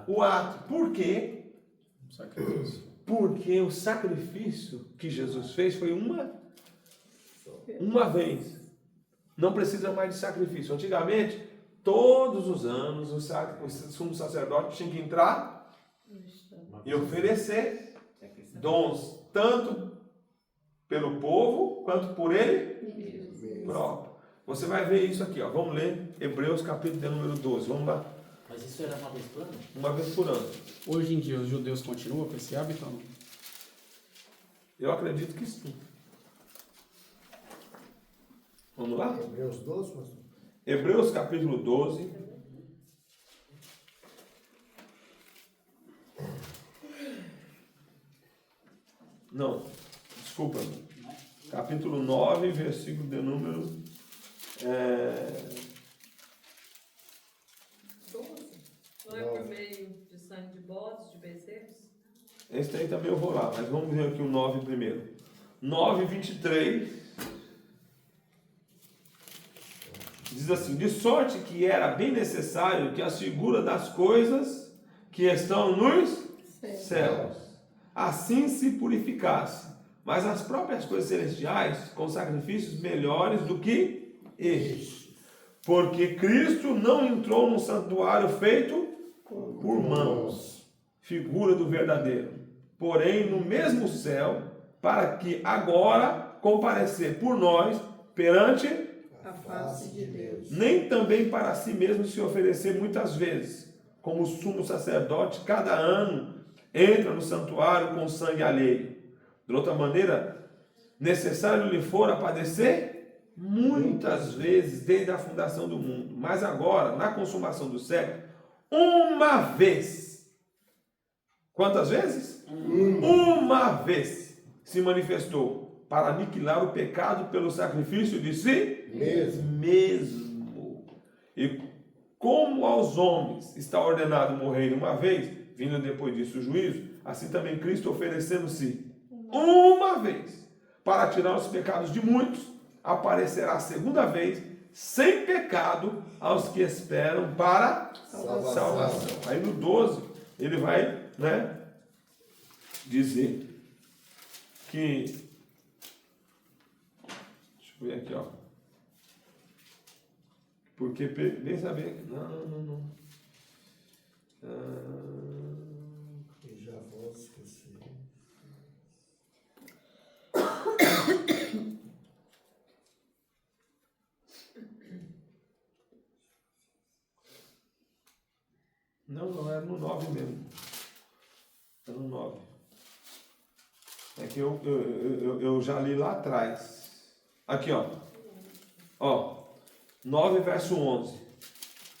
O átrio. Por quê? Sacrifício. Porque o sacrifício que Jesus fez foi uma vez. Não precisa mais de sacrifício. Antigamente, todos os anos, o sumo sacerdote tinha que entrar e oferecer dons, tanto pelo povo quanto por ele próprio. Você vai ver isso aqui, ó. Vamos ler Hebreus capítulo de número 12. Vamos lá. Mas isso era uma vez por ano? Uma vez por ano. Hoje em dia os judeus continuam com esse hábito ou não? Eu acredito que sim. Vamos lá? Hebreus 12, pastor? Hebreus capítulo 12. Não, desculpa. Capítulo 9, versículo de número 12. Não é por meio de sangue de bodes, de bezerros? Esse aí também eu vou lá, mas vamos ver aqui o 9 primeiro. 9, 23. Diz assim: de sorte que era bem necessário que as figuras das coisas que estão nos céus assim se purificasse, mas as próprias coisas celestiais com sacrifícios melhores do que estes. Porque Cristo não entrou num santuário feito por mãos, figura do verdadeiro, porém no mesmo céu, para que agora comparecer por nós perante A face de Deus. nem também para si mesmo se oferecer muitas vezes, como o sumo sacerdote cada ano entra no santuário com sangue alheio. De outra maneira, necessário lhe fora padecer muitas vezes desde a fundação do mundo, mas agora, na consumação do século, uma vez. Quantas vezes? Uma vez se manifestou para aniquilar o pecado pelo sacrifício de si mesmo. E como aos homens está ordenado morrer uma vez, vindo depois disso o juízo, assim também Cristo, oferecendo-se uma vez para tirar os pecados de muitos, aparecerá a segunda vez sem pecado aos que esperam para salvação. Aí no 12 ele vai, dizer que, deixa eu ver aqui, ó, porque bem saber, não. E já vou esquecer. Não, era no 9 mesmo. Era no 9. É que eu já li lá atrás. Aqui, ó. 9 verso 11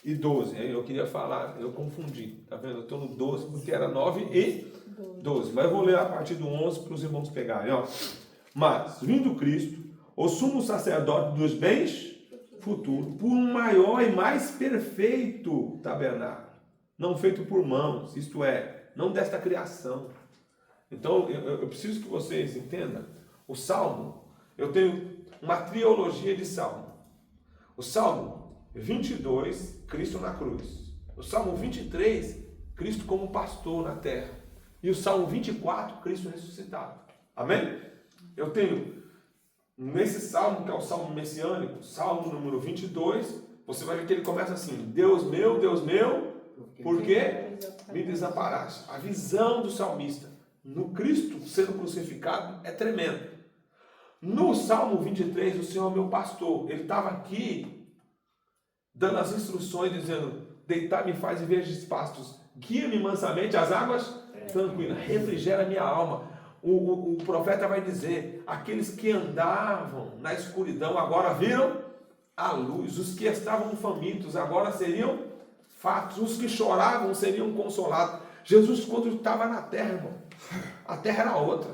e 12. Aí eu queria falar, eu confundi. Tá vendo? Eu estou no 12 porque era 9 e 12. Mas eu vou ler a partir do 11 para os irmãos pegarem, ó. Mas, vindo Cristo, o sumo sacerdote dos bens futuros, por um maior e mais perfeito tabernáculo, não feito por mãos, isto é, não desta criação. Então, eu preciso que vocês entendam. O Salmo, eu tenho uma trilogia de Salmo. O Salmo 22, Cristo na cruz. O Salmo 23, Cristo como pastor na terra. E o Salmo 24, Cristo ressuscitado. Amém? Eu tenho, nesse Salmo, que é o Salmo messiânico, Salmo número 22, você vai ver que ele começa assim: Deus meu, por que me desamparaste? A visão do salmista no Cristo sendo crucificado é tremenda. No Salmo 23, o Senhor é meu pastor. Ele estava aqui dando as instruções, dizendo: deitar-me faz em verdes pastos, guia-me mansamente às águas tranquilas, refrigera minha alma. O profeta vai dizer: aqueles que andavam na escuridão agora viram a luz, os que estavam famintos agora seriam fatos, os que choravam seriam consolados. Jesus, quando estava na terra, irmão, a terra era outra.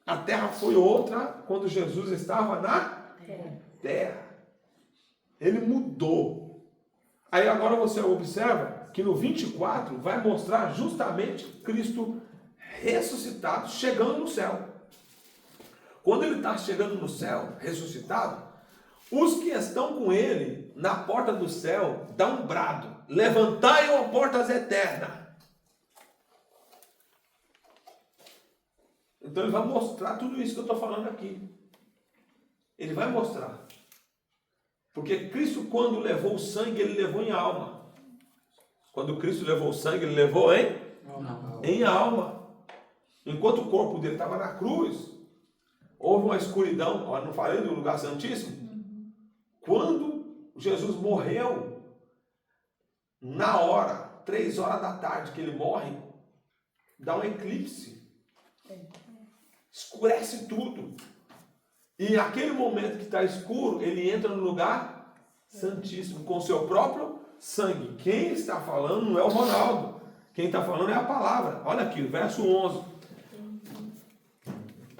A terra foi outra quando Jesus estava na terra. Ele mudou. Aí agora você observa que no 24 vai mostrar justamente Cristo ressuscitado, chegando no céu. Quando ele está chegando no céu, ressuscitado, os que estão com ele na porta do céu dão um brado: levantai, ó portas eternas. Então ele vai mostrar tudo isso que eu estou falando aqui. Ele vai mostrar. Porque Cristo, quando levou o sangue, ele levou em alma. Quando Cristo levou o sangue, ele levou em alma. Enquanto o corpo dele estava na cruz, houve uma escuridão. Não falei do lugar santíssimo? Quando Jesus morreu, na hora, 3 horas da tarde que ele morre, dá um eclipse. Escurece tudo. E naquele momento que está escuro, ele entra no lugar santíssimo, com seu próprio sangue. Quem está falando não é o Ronaldo. Quem está falando é a palavra. Olha aqui, verso 11.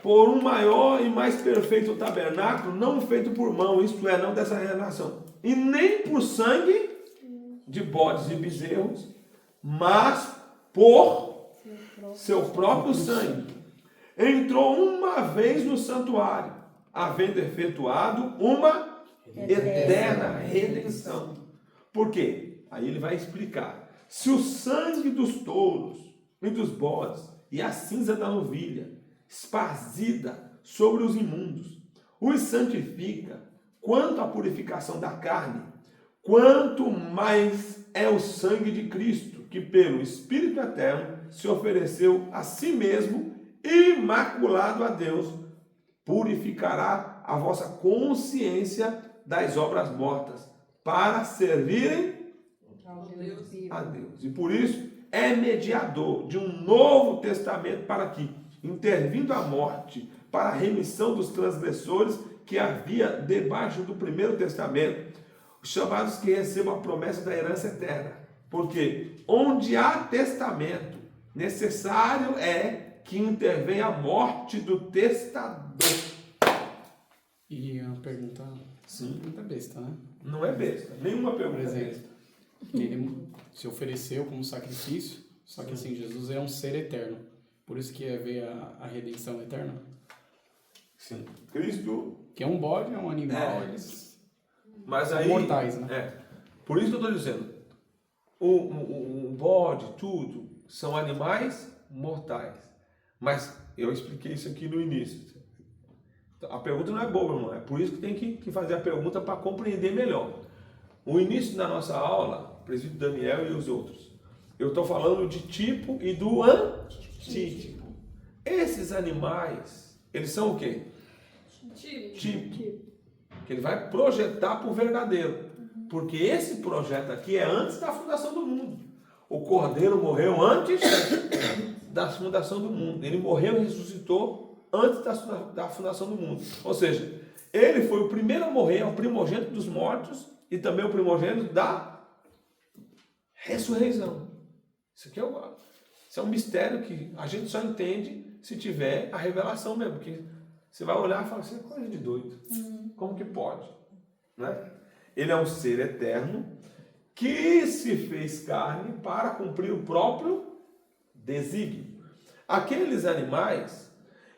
Por um maior e mais perfeito tabernáculo, não feito por mão, isto é, não dessa geração, e nem por sangue de bodes e bezerros, mas por seu próprio sangue. Entrou uma vez no santuário, havendo efetuado uma eterna redenção. Por quê? Aí ele vai explicar. Se o sangue dos touros e dos bodes e a cinza da novilha esparzida sobre os imundos os santifica, quanto à purificação da carne, quanto mais é o sangue de Cristo, que pelo Espírito Eterno se ofereceu a si mesmo, imaculado a Deus, purificará a vossa consciência das obras mortas, para servirem a Deus. E por isso é mediador de um novo testamento para que, intervindo a morte para a remissão dos transgressores que havia debaixo do primeiro testamento, os chamados que recebam a promessa da herança eterna. Porque onde há testamento, necessário é que intervenha a morte do testador. E a pergunta, Sim. pergunta besta, né? Não é besta. Nenhuma pergunta Por é exemplo, besta. Ele se ofereceu como sacrifício, só que assim, Jesus é um ser eterno. Por isso que veio a redenção eterna. Sim. Cristo. Que é um bode, é um animal, É. eles Mas são aí. mortais, né? É. Por isso que eu estou dizendo. O bode, tudo, são animais mortais. Mas eu expliquei isso aqui no início. A pergunta não é boba, irmão. É por isso que tem que fazer a pergunta para compreender melhor. O início da nossa aula, o presbítero Daniel e os outros, eu estou falando de tipo e do antítipo. Esses animais, eles são o quê? Tipo. Que ele vai projetar para o verdadeiro. Porque esse projeto aqui é antes da fundação do mundo. O Cordeiro morreu antes da fundação do mundo. Ele morreu e ressuscitou antes da fundação do mundo. Ou seja, ele foi o primeiro a morrer, é o primogênito dos mortos e também o primogênito da ressurreição. Isso aqui isso é um mistério que a gente só entende se tiver a revelação mesmo. Porque você vai olhar e fala assim, é coisa de doido. Como que pode? Né? Ele é um ser eterno que se fez carne para cumprir o próprio desígnio. Aqueles animais,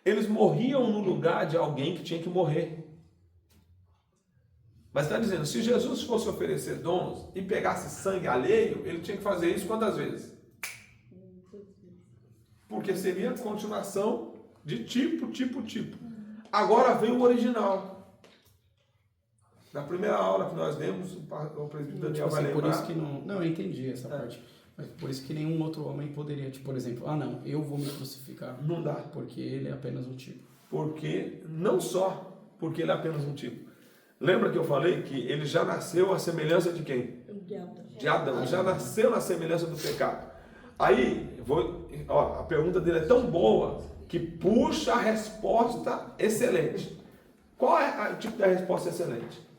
eles morriam no lugar de alguém que tinha que morrer. Mas está dizendo, se Jesus fosse oferecer dons e pegasse sangue alheio, ele tinha que fazer isso quantas vezes? Porque seria a continuação de tipo. Agora vem o original. Na primeira aula que nós demos, o presbítero Daniel vai lembrar. Por isso que não, eu entendi essa parte. Mas por isso que nenhum outro homem poderia, tipo, por exemplo, não, eu vou me crucificar. Não dá. Porque ele é apenas um tipo. Porque, não só porque ele é apenas um tipo. Lembra que eu falei que ele já nasceu à semelhança de quem? De Adão. Já nasceu na semelhança do pecado. Aí, a pergunta dele é tão boa que puxa a resposta excelente. Qual é o tipo da resposta excelente?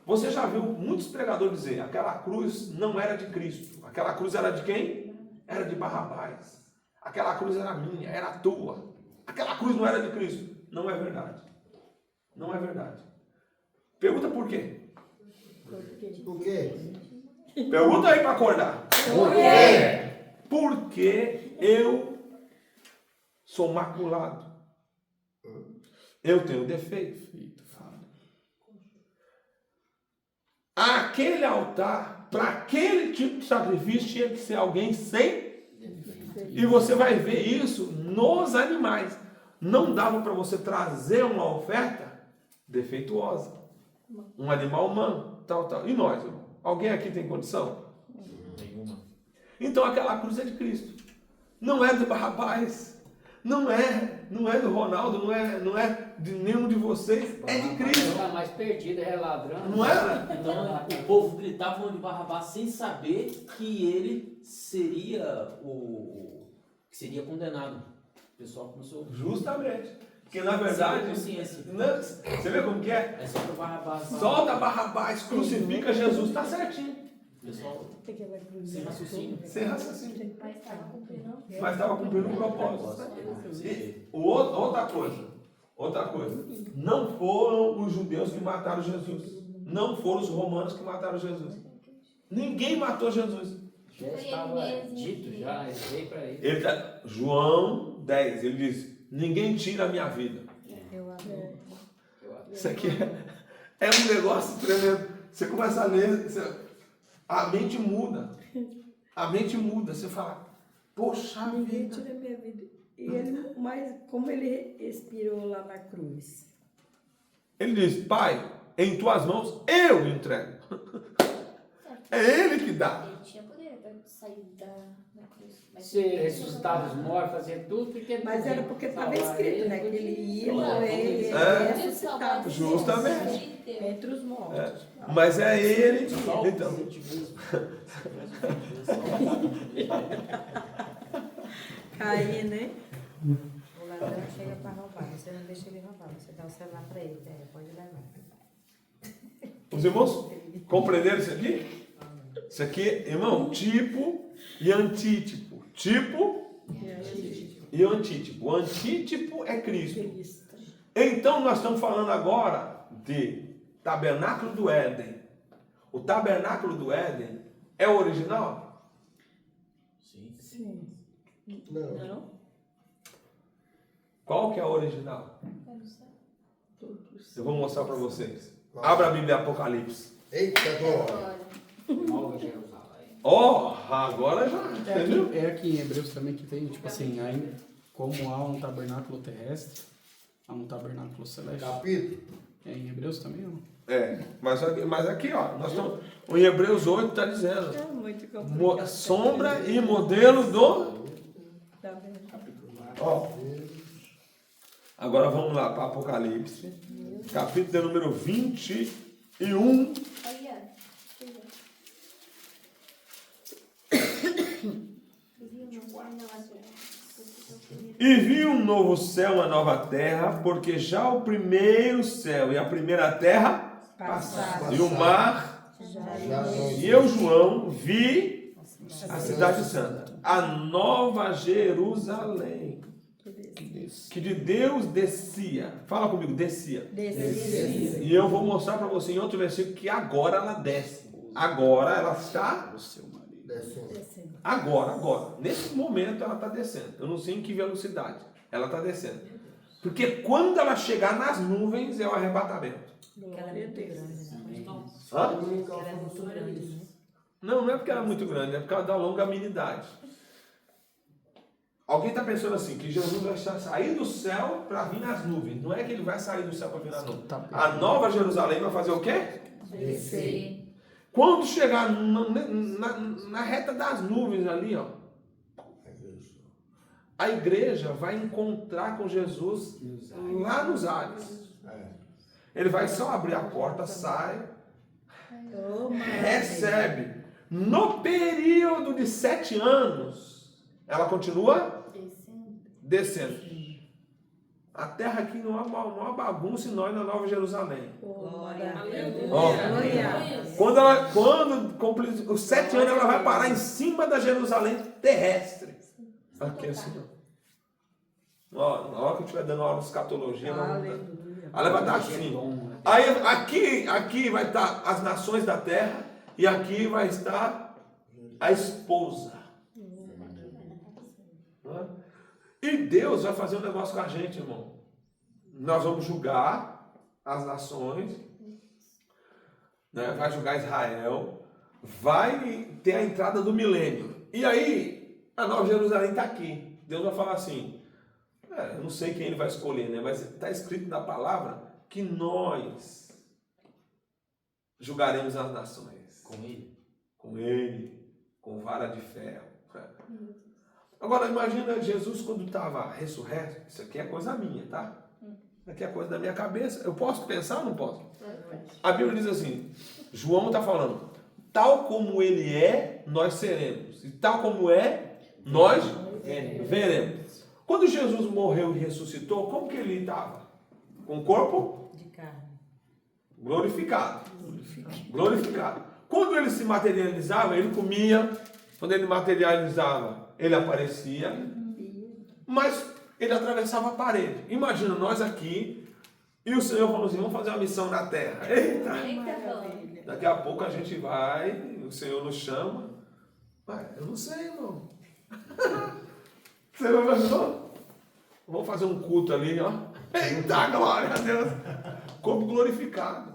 Você já viu muitos pregadores dizer, aquela cruz não era de Cristo. Aquela cruz era de quem? Era de Barrabás. Aquela cruz era minha, era tua. Aquela cruz não era de Cristo. Não é verdade. Não é verdade. Pergunta por quê? Por quê? Pergunta aí para acordar. Por quê? Porque eu sou maculado. Eu tenho defeito. Aquele altar, para aquele tipo de sacrifício, tinha que ser alguém sem. E você vai ver isso nos animais. Não dava para você trazer uma oferta defeituosa. Um animal humano, tal. E nós, irmão? Alguém aqui tem condição? Nenhuma. Então aquela cruz é de Cristo. Não é de Barrabás. Não é do Ronaldo, não é de nenhum de vocês, é de Cristo. Tá mais perdido, é ladrão. Não é? Então o povo gritava de Barrabás sem saber que ele seria que seria condenado. O pessoal começou. Justamente. Porque na verdade, consciência. você vê como que é? É só pro Barrabás. Solta Barrabás, crucifica Jesus, tá certinho. O pessoal sem raciocínio. Sem raciocínio. Mas estava cumprindo. Mas estava cumprindo um propósito. Outra coisa. Não foram os judeus que mataram Jesus. Não foram os romanos que mataram Jesus. Ninguém matou Jesus. Já estava dito, já, ele veio para isso. João 10, ele diz: ninguém tira a minha vida. Isso aqui é um negócio tremendo. Você começa a ler, a mente muda. A mente muda. Você fala, poxa Ninguém vida. tira minha vida. E ele, mas como ele expirou lá na cruz? Ele diz, Pai, em tuas mãos eu entrego. É ele que dá. Ele tinha poder para sair da cruz. Mas Se ressuscitava os mortos, fazia tudo, porque Mas era porque estava escrito, né? Que ele ia morrer, ele É. ia ressuscitar. Justamente. Entre os mortos. Mas é ele. Só o Então, positivismo. Cair, né? O ladrão chega para roubar, você não deixa ele roubar, você dá o celular para ele, pode levar. os irmãos compreenderam isso aqui? Isso aqui, irmão, tipo e antítipo. Tipo e antítipo. O antítipo é Cristo. Então nós estamos falando agora de tabernáculo do Éden. O tabernáculo do Éden é o original? Sim. Sim. Não. Qual que é o original? Todos. Eu vou mostrar para vocês. Abra a Bíblia Apocalipse. Eita, agora. Nova Jerusalém. Ó, agora já, entendeu? É aqui em Hebreus também que tem, tipo assim, aí, como há um tabernáculo terrestre, há um tabernáculo celeste. Capítulo. É em Hebreus também, ou não? É, mas aqui, ó, nós estamos, em Hebreus 8 está dizendo, É muito complicado. sombra e modelo do... Tá vendo? Ó, agora vamos lá para Apocalipse, capítulo de número 21. Olha. E vi um novo céu, uma nova terra, porque já o primeiro céu e a primeira terra passaram. E o mar, e eu, João, vi a cidade santa, a nova Jerusalém, que de Deus descia. Fala comigo, descia. Descia. E eu vou mostrar para você em outro versículo que agora ela desce. Agora ela está... Descendo. Agora. Nesse momento ela está descendo. Eu não sei em que velocidade. Ela está descendo. Porque quando ela chegar nas nuvens é o arrebatamento. Glória a Deus. Hã? Ela é muito grande, né? Não é porque ela é muito grande, é por causa da longanimidade. Alguém está pensando assim, que Jesus vai sair do céu para vir nas nuvens. Não é que ele vai sair do céu para vir nas nuvens. A nova Jerusalém vai fazer o quê? Descer. Quando chegar na reta das nuvens ali, ó, a igreja vai encontrar com Jesus lá nos ares. Ele vai só abrir a porta, sai, recebe. No período de 7 anos, ela continua descendo. A terra aqui não é uma bagunça e nós na Nova Jerusalém. Glória a Aleluia. Ó, quando cumprir os 7 anos, ela vai parar em cima da Jerusalém terrestre. Aqui assim, ó. Na hora que eu estiver dando aula de escatologia, ela vai estar assim. Aí aqui vai estar as nações da terra e aqui vai estar a esposa. E Deus vai fazer um negócio com a gente, irmão. Nós vamos julgar as nações, né? Vai julgar Israel, vai ter a entrada do milênio. E aí, a Nova Jerusalém está aqui. Deus vai falar assim, eu não sei quem ele vai escolher, né? Mas está escrito na palavra que nós julgaremos as nações. Com ele. Com ele, com vara de ferro. Agora, imagina Jesus quando estava ressurreto. Isso aqui é coisa minha, tá? Isso aqui é coisa da minha cabeça. Eu posso pensar ou não posso? A Bíblia diz assim, João está falando, tal como ele é, nós seremos. E tal como é, nós veremos. Quando Jesus morreu e ressuscitou, como que ele estava? Com o corpo De carne. glorificado. Glorificado. Quando ele se materializava, ele comia. Quando ele materializava, ele aparecia. Mas ele atravessava a parede. Imagina nós aqui. E o Senhor falou assim, vamos fazer uma missão na terra. Eita! Eita, Daqui a pouco a gente vai, o Senhor nos chama. Mas eu não sei, irmão. Você não imaginou? Vamos fazer um culto ali, ó. Eita, glória a Deus! Corpo glorificado.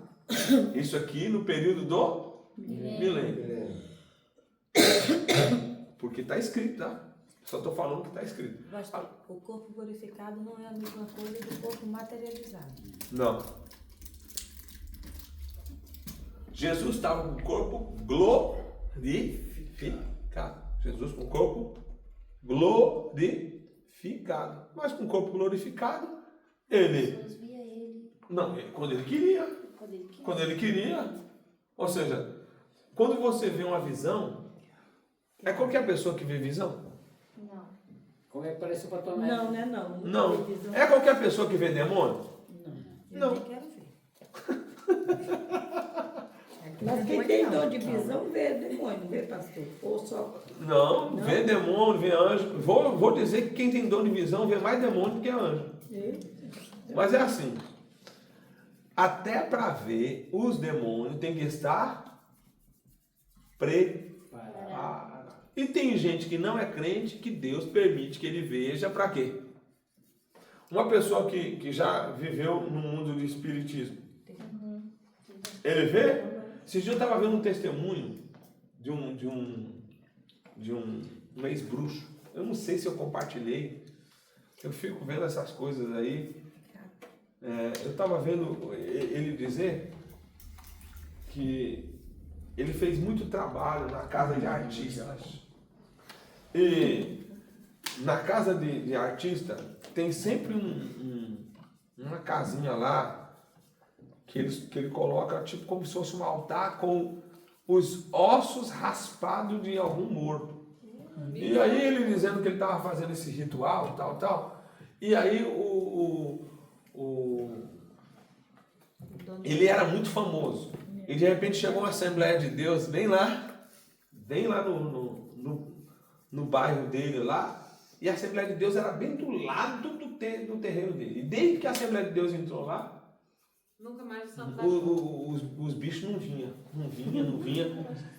Isso aqui no período do milênio. Porque está escrito, tá? Só estou falando que está escrito. Pastor, o corpo glorificado não é a mesma coisa do corpo materializado. Não. Jesus estava com o corpo glorificado. Jesus com o corpo glorificado. Mas com o corpo glorificado, ele... Jesus via ele Não, quando ele queria. quando ele queria. Quando ele queria. Ou seja, quando você vê uma visão, é qualquer pessoa que vê visão? Não. Como é que apareceu pra tua Não, né? Não. Não. tem visão. É qualquer pessoa que vê demônio? Eu Não. nem quero ver. Mas quem tem dom de visão vê demônio, vê, pastor? Ou só... Não, vê demônio, vê anjo. Vou dizer que quem tem dom de visão vê mais demônio do que anjo. Mas é assim. Até para ver os demônios tem que estar preparado. E tem gente que não é crente que Deus permite que ele veja para quê? Uma pessoa que já viveu no mundo do espiritismo. Ele vê? Esses dias eu estava vendo um testemunho de um ex-bruxo. Eu não sei se eu compartilhei. Eu fico vendo essas coisas aí. Eu estava vendo ele dizer que ele fez muito trabalho na casa de artistas. E na casa de artista tem sempre uma casinha lá que ele coloca tipo como se fosse um altar com os ossos raspados de algum morto. E aí ele dizendo que ele estava fazendo esse ritual, tal. E aí ele era muito famoso. E de repente chegou uma Assembleia de Deus bem lá no bairro dele lá. E a Assembleia de Deus era bem do lado do terreno dele. E desde que a Assembleia de Deus entrou lá, Nunca mais o santo os bichos não vinha.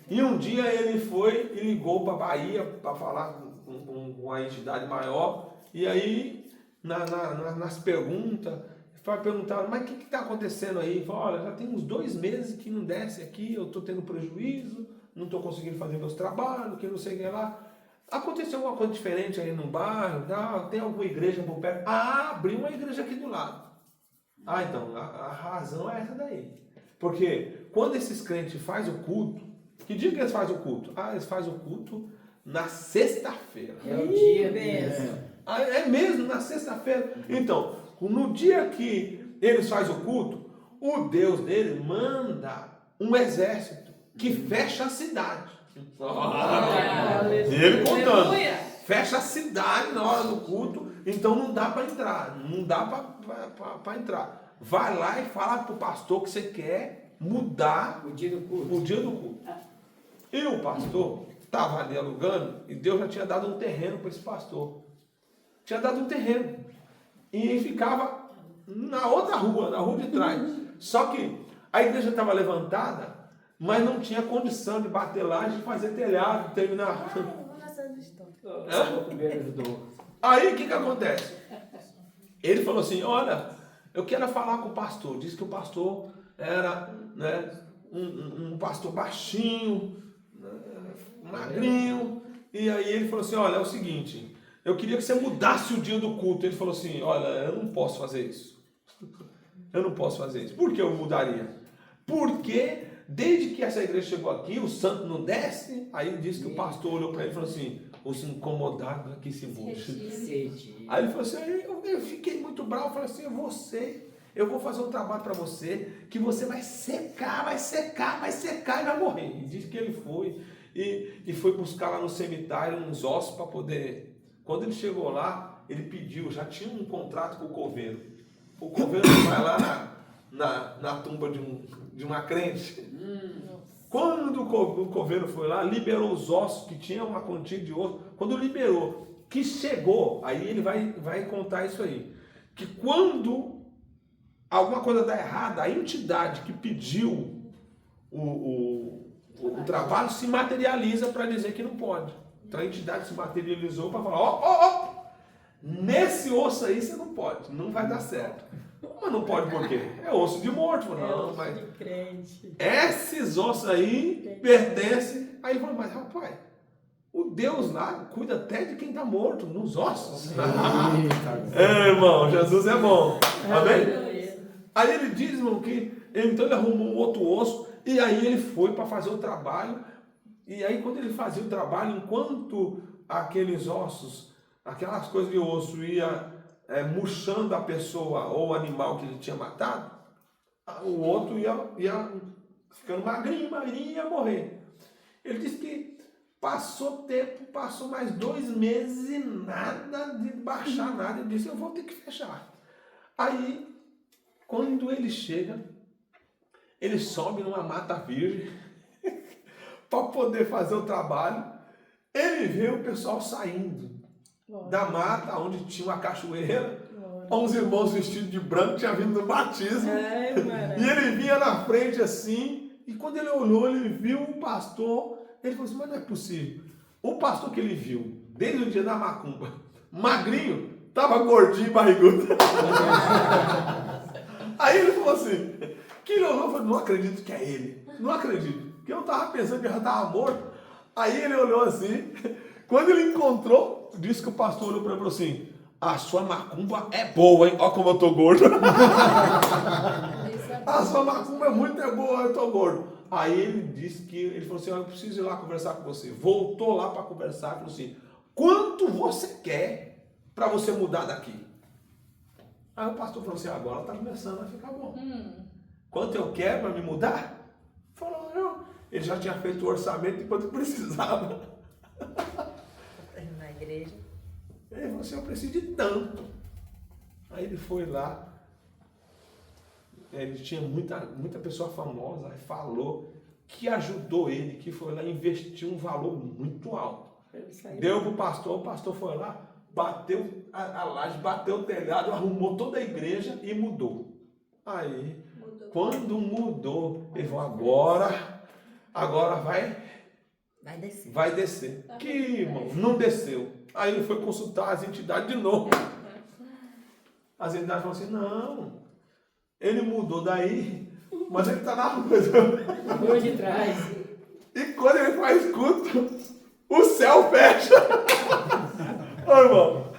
E um dia ele foi e ligou para a Bahia para falar com a entidade maior. E aí, nas perguntas, perguntaram, mas o que está acontecendo aí? Ele falou, olha, já tem uns 2 meses que não desce aqui, eu estou tendo prejuízo, não estou conseguindo fazer meus trabalhos, que não sei o que lá. Aconteceu alguma coisa diferente aí no bairro? Tem alguma igreja por perto? Abriu uma igreja aqui do lado. Então, a razão é essa daí. Porque quando esses crentes fazem o culto, que dia que eles fazem o culto? Eles fazem o culto na sexta-feira. É o dia mesmo. É mesmo, na sexta-feira. Então, no dia que eles fazem o culto, o Deus dele manda um exército que fecha a cidade. Ele contando. Fecha a cidade na hora do culto, então não dá para entrar. Não dá para entrar. Vai lá e fala para o pastor que você quer mudar o dia do culto. E o pastor estava ali alugando e Deus já tinha dado um terreno para esse pastor. Tinha dado um terreno. E ficava na outra rua, na rua de trás. Só que a igreja estava levantada, mas não tinha condição de bater lá e fazer telhado, terminar. Aí o que acontece? Ele falou assim, olha, eu quero falar com o pastor. Diz que o pastor era um pastor baixinho, magrinho. E aí ele falou assim, olha, é o seguinte, eu queria que você mudasse o dia do culto. Ele falou assim, olha, eu não posso fazer isso. Eu não posso fazer isso. Por que eu mudaria? Porque desde que essa igreja chegou aqui, o santo não desce. Aí disse que o pastor olhou para ele e falou assim, os incomodados aqui se murcham. Aí ele falou assim, eu fiquei muito bravo, falei assim, eu vou fazer um trabalho para você, que você vai secar e vai morrer. E disse que ele foi, e foi buscar lá no cemitério uns ossos para poder... Quando ele chegou lá, ele pediu, já tinha um contrato com o coveiro. O coveiro vai lá na tumba de uma crente. Quando o coveiro foi lá, liberou os ossos, que tinha uma quantia de osso. Quando liberou, que chegou, aí ele vai contar isso aí. Que quando alguma coisa dá errada, a entidade que pediu o trabalho se materializa para dizer que não pode. Então a entidade se materializou para falar, nesse osso aí você não pode, não vai dar certo. Mas não pode por quê? É osso de morto. Não, osso mas de crente. esses ossos aí pertencem. Aí ele falou, mas rapaz, o Deus lá cuida até de quem está morto, nos ossos. Irmão, Jesus é bom. Amém? Aí ele diz, irmão, que então ele arrumou um outro osso e aí ele foi para fazer o trabalho. E aí quando ele fazia o trabalho, enquanto aqueles ossos, aquelas coisas de osso ia murchando a pessoa ou o animal que ele tinha matado, o outro ia ficando magrinho e ia morrer. Ele disse que passou tempo, passou mais 2 meses e nada de baixar nada. Ele disse, eu vou ter que fechar. Aí, quando ele chega, ele sobe numa mata virgem para poder fazer o trabalho. Ele vê o pessoal saindo da mata, onde tinha uma cachoeira, uns irmãos vestidos de branco, tinha vindo no batismo, e ele vinha na frente assim, e quando ele olhou, ele viu o pastor, ele falou assim, mas não é possível, o pastor que ele viu, desde o dia da macumba, magrinho, estava gordinho e barrigudo. Aí ele falou assim, que ele olhou e falou, não acredito que é ele, não acredito, porque eu estava pensando que já estava morto. Aí ele olhou assim, quando ele encontrou, disse que o pastor olhou para ele e falou assim, a sua macumba é boa, hein? Olha como eu tô gordo. A sua macumba é muito boa, eu tô gordo. Aí ele disse que, ele falou assim, eu preciso ir lá conversar com você. Voltou lá para conversar, falou assim, quanto você quer para você mudar daqui? Aí o pastor falou assim, agora está começando a ficar bom. Quanto eu quero para me mudar? Falou, não. Ele já tinha feito o orçamento de quanto precisava. Na igreja. Ele falou assim, eu preciso de tanto. Aí ele foi lá, ele tinha muita pessoa famosa, aí falou que ajudou ele, que foi lá investir um valor muito alto. Deu para o pastor foi lá, bateu a laje, bateu o telhado, arrumou toda a igreja e mudou. Aí, quando mudou, ele falou, agora vai descer. Que, irmão, não desceu. Aí ele foi consultar as entidades de novo. As entidades falaram assim, não, ele mudou daí, mas ele está na rua de trás. E quando ele faz culto, o céu fecha. Ô, irmão.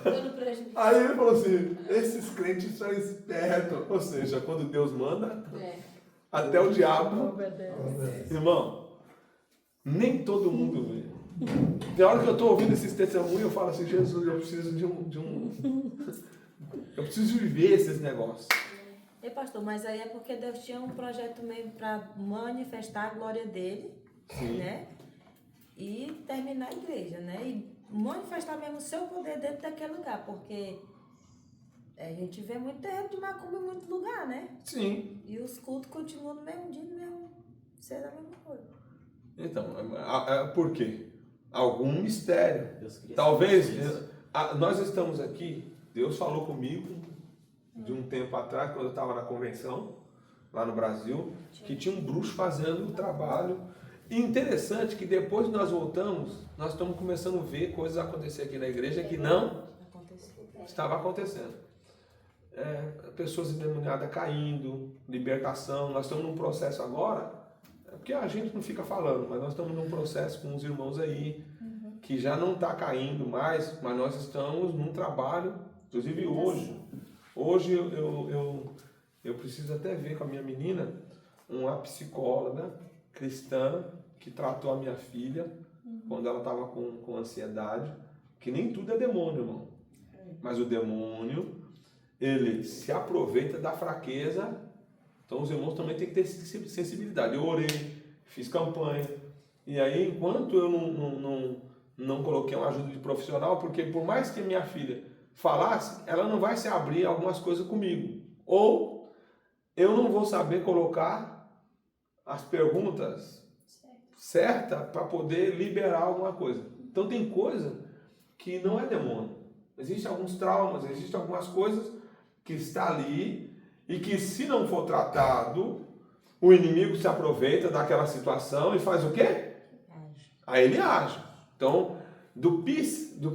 Aí ele falou assim, esses crentes são espertos. Ou seja, quando Deus manda, até o diabo. Irmão, nem todo mundo vê. Tem hora que eu estou ouvindo esses testemunhos, eu falo assim, Jesus, eu preciso eu preciso viver esses negócios. E pastor, mas aí é porque Deus tinha um projeto mesmo para manifestar a glória dele, né? E terminar a igreja, né? E manifestar mesmo o seu poder dentro daquele lugar, porque a gente vê muito terreno de macumba em muito lugar, né? Sim. E os cultos continuam no mesmo dia, no mesmo ser a mesma coisa. Então, por quê? Algum mistério. Talvez, nós estamos aqui, Deus falou comigo de um tempo atrás, quando eu estava na convenção, lá no Brasil, que tinha um bruxo fazendo o trabalho. E interessante que depois que nós voltamos, nós estamos começando a ver coisas acontecer aqui na igreja que não estava acontecendo. Pessoas endemoniadas caindo, libertação. Nós estamos num processo agora, porque a gente não fica falando, mas nós estamos num processo com uns irmãos aí, que já não está caindo mais, mas nós estamos num trabalho, inclusive hoje eu preciso até ver com a minha menina, uma psicóloga, cristã que tratou a minha filha quando ela estava com ansiedade, que nem tudo é demônio, irmão. Mas o demônio, ele se aproveita da fraqueza. Então os irmãos também têm que ter sensibilidade. Eu orei, fiz campanha, e aí enquanto eu não coloquei uma ajuda de profissional, porque por mais que minha filha falasse, ela não vai se abrir algumas coisas comigo. Ou eu não vou saber colocar as perguntas certas para poder liberar alguma coisa. Então tem coisa que não é demônio. Existem alguns traumas, existem algumas coisas que está ali e que se não for tratado, o inimigo se aproveita daquela situação e faz o quê? Aí ele age. Então, do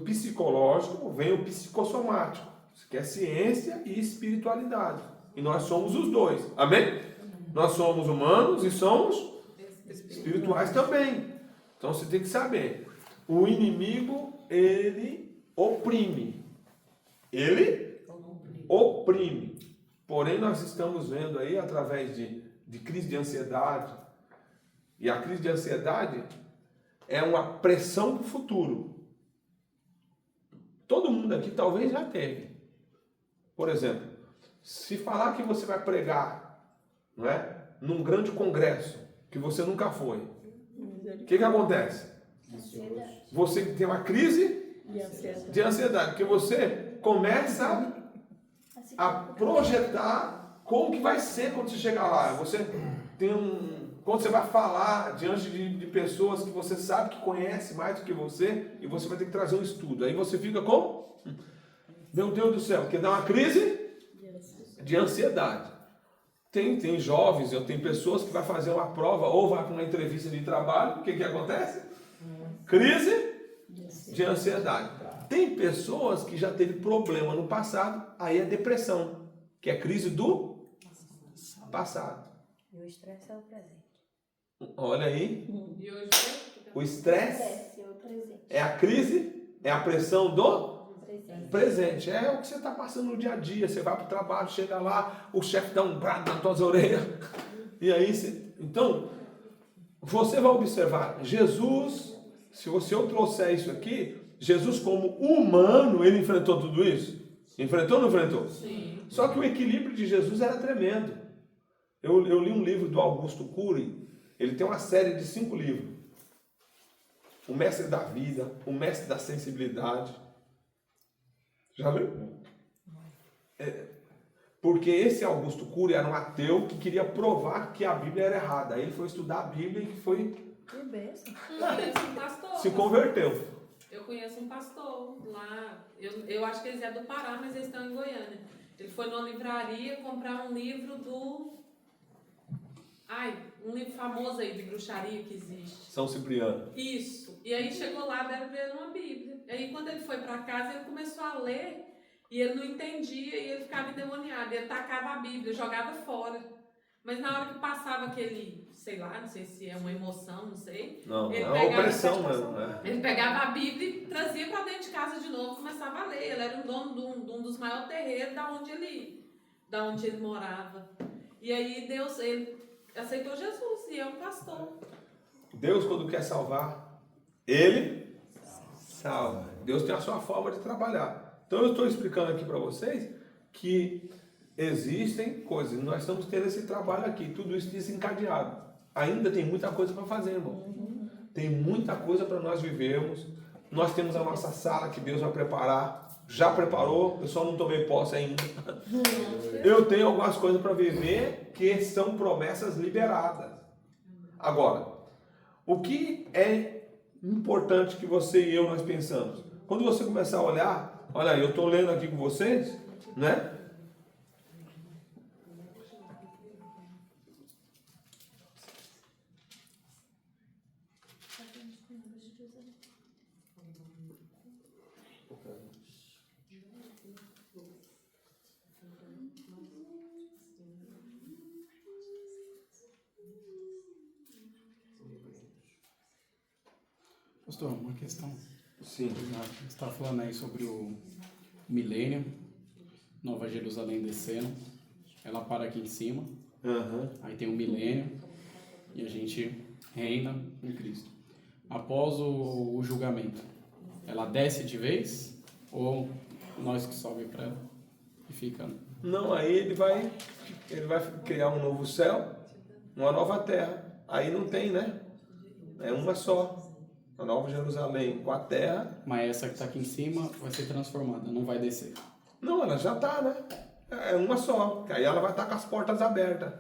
psicológico vem o psicossomático, que é ciência e espiritualidade. E nós somos os dois. Amém? Nós somos humanos e somos espirituais também. Então você tem que saber. O inimigo, ele oprime. Ele oprime. Porém, nós estamos vendo aí, através de crise de ansiedade, e a crise de ansiedade é uma pressão para o futuro. Todo mundo aqui talvez já teve. Por exemplo, se falar que você vai pregar, não é, num grande congresso, que você nunca foi, o que acontece? Ansiedade. Você tem uma crise de ansiedade, porque você começa a projetar como que vai ser quando você chegar lá. Você tem quando você vai falar diante de pessoas que você sabe que conhece mais do que você, e você vai ter que trazer um estudo. Aí você fica com, meu Deus do céu, que dá uma crise de ansiedade. Tem jovens, eu tenho pessoas que vai fazer uma prova ou vai para uma entrevista de trabalho, o que acontece? Crise de ansiedade. Tem pessoas que já teve problema no passado, aí é depressão, que é crise do passado. E o estresse é o presente. Olha aí, E hoje o estresse Esquece o presente. é a crise, é a pressão do Presente. presente. É o que você está passando no dia a dia. Você vai para o trabalho, chega lá, o chefe dá um brado nas tuas orelhas. E aí, então, você vai observar, Jesus, se eu trouxer isso aqui, Jesus como humano, ele enfrentou tudo isso? Enfrentou ou não enfrentou? sim. Só que o equilíbrio de Jesus era tremendo. Eu li um livro do Augusto Cury, ele tem uma série de 5 livros. O Mestre da Vida, o Mestre da Sensibilidade. Já viu? Porque esse Augusto Cury era um ateu que queria provar que a Bíblia era errada. Aí ele foi estudar a Bíblia e foi, Que bênção. Eu conheço um pastor. se converteu. Eu conheço um pastor lá. Eu acho que eles é do Pará, mas eles estão em Goiânia. Ele foi numa livraria comprar um livro um livro famoso aí de bruxaria que existe. São Cipriano. Isso. E aí chegou lá, deram pra ele uma Bíblia. Aí quando ele foi pra casa, ele começou a ler e ele não entendia e ele ficava endemoniado. Ele tacava a Bíblia, jogava fora. Mas na hora que passava aquele, sei lá, não sei se é uma emoção, não sei. Não, Ele é uma pegava opressão mesmo, né? Ele pegava a Bíblia e trazia pra dentro de casa de novo, começava a ler. Ele era um dono de um dos maiores terreiros da onde ele morava. E aí Deus, ele aceitou Jesus e é um pastor. Deus, quando quer salvar, ele salva. Deus tem a sua forma de trabalhar. Então eu estou explicando aqui para vocês que existem coisas, nós estamos tendo esse trabalho aqui, tudo isso desencadeado. Ainda tem muita coisa para fazer, irmão. Tem muita coisa para nós vivermos. Nós temos a nossa sala que Deus vai preparar. Já preparou, eu só não tomei posse ainda. Eu tenho algumas coisas para viver que são promessas liberadas. Agora, o que é importante que você e eu nós pensamos? Quando você começar a olhar, olha aí, eu estou lendo aqui com vocês, né? Pastor, uma questão. Sim. Você está falando aí sobre o milênio, Nova Jerusalém descendo. Ela para aqui em cima. Uhum. Aí tem o milênio. E a gente reina em Cristo. Após o julgamento, ela desce de vez ou nós que sobe para ela e fica? Não, aí ele vai criar um novo céu, uma nova terra. Aí não tem, né? É uma só. A Nova Jerusalém com a terra. Mas essa que está aqui em cima vai ser transformada, não vai descer. Não, ela já está, né? É uma só. Aí ela vai estar com as portas abertas.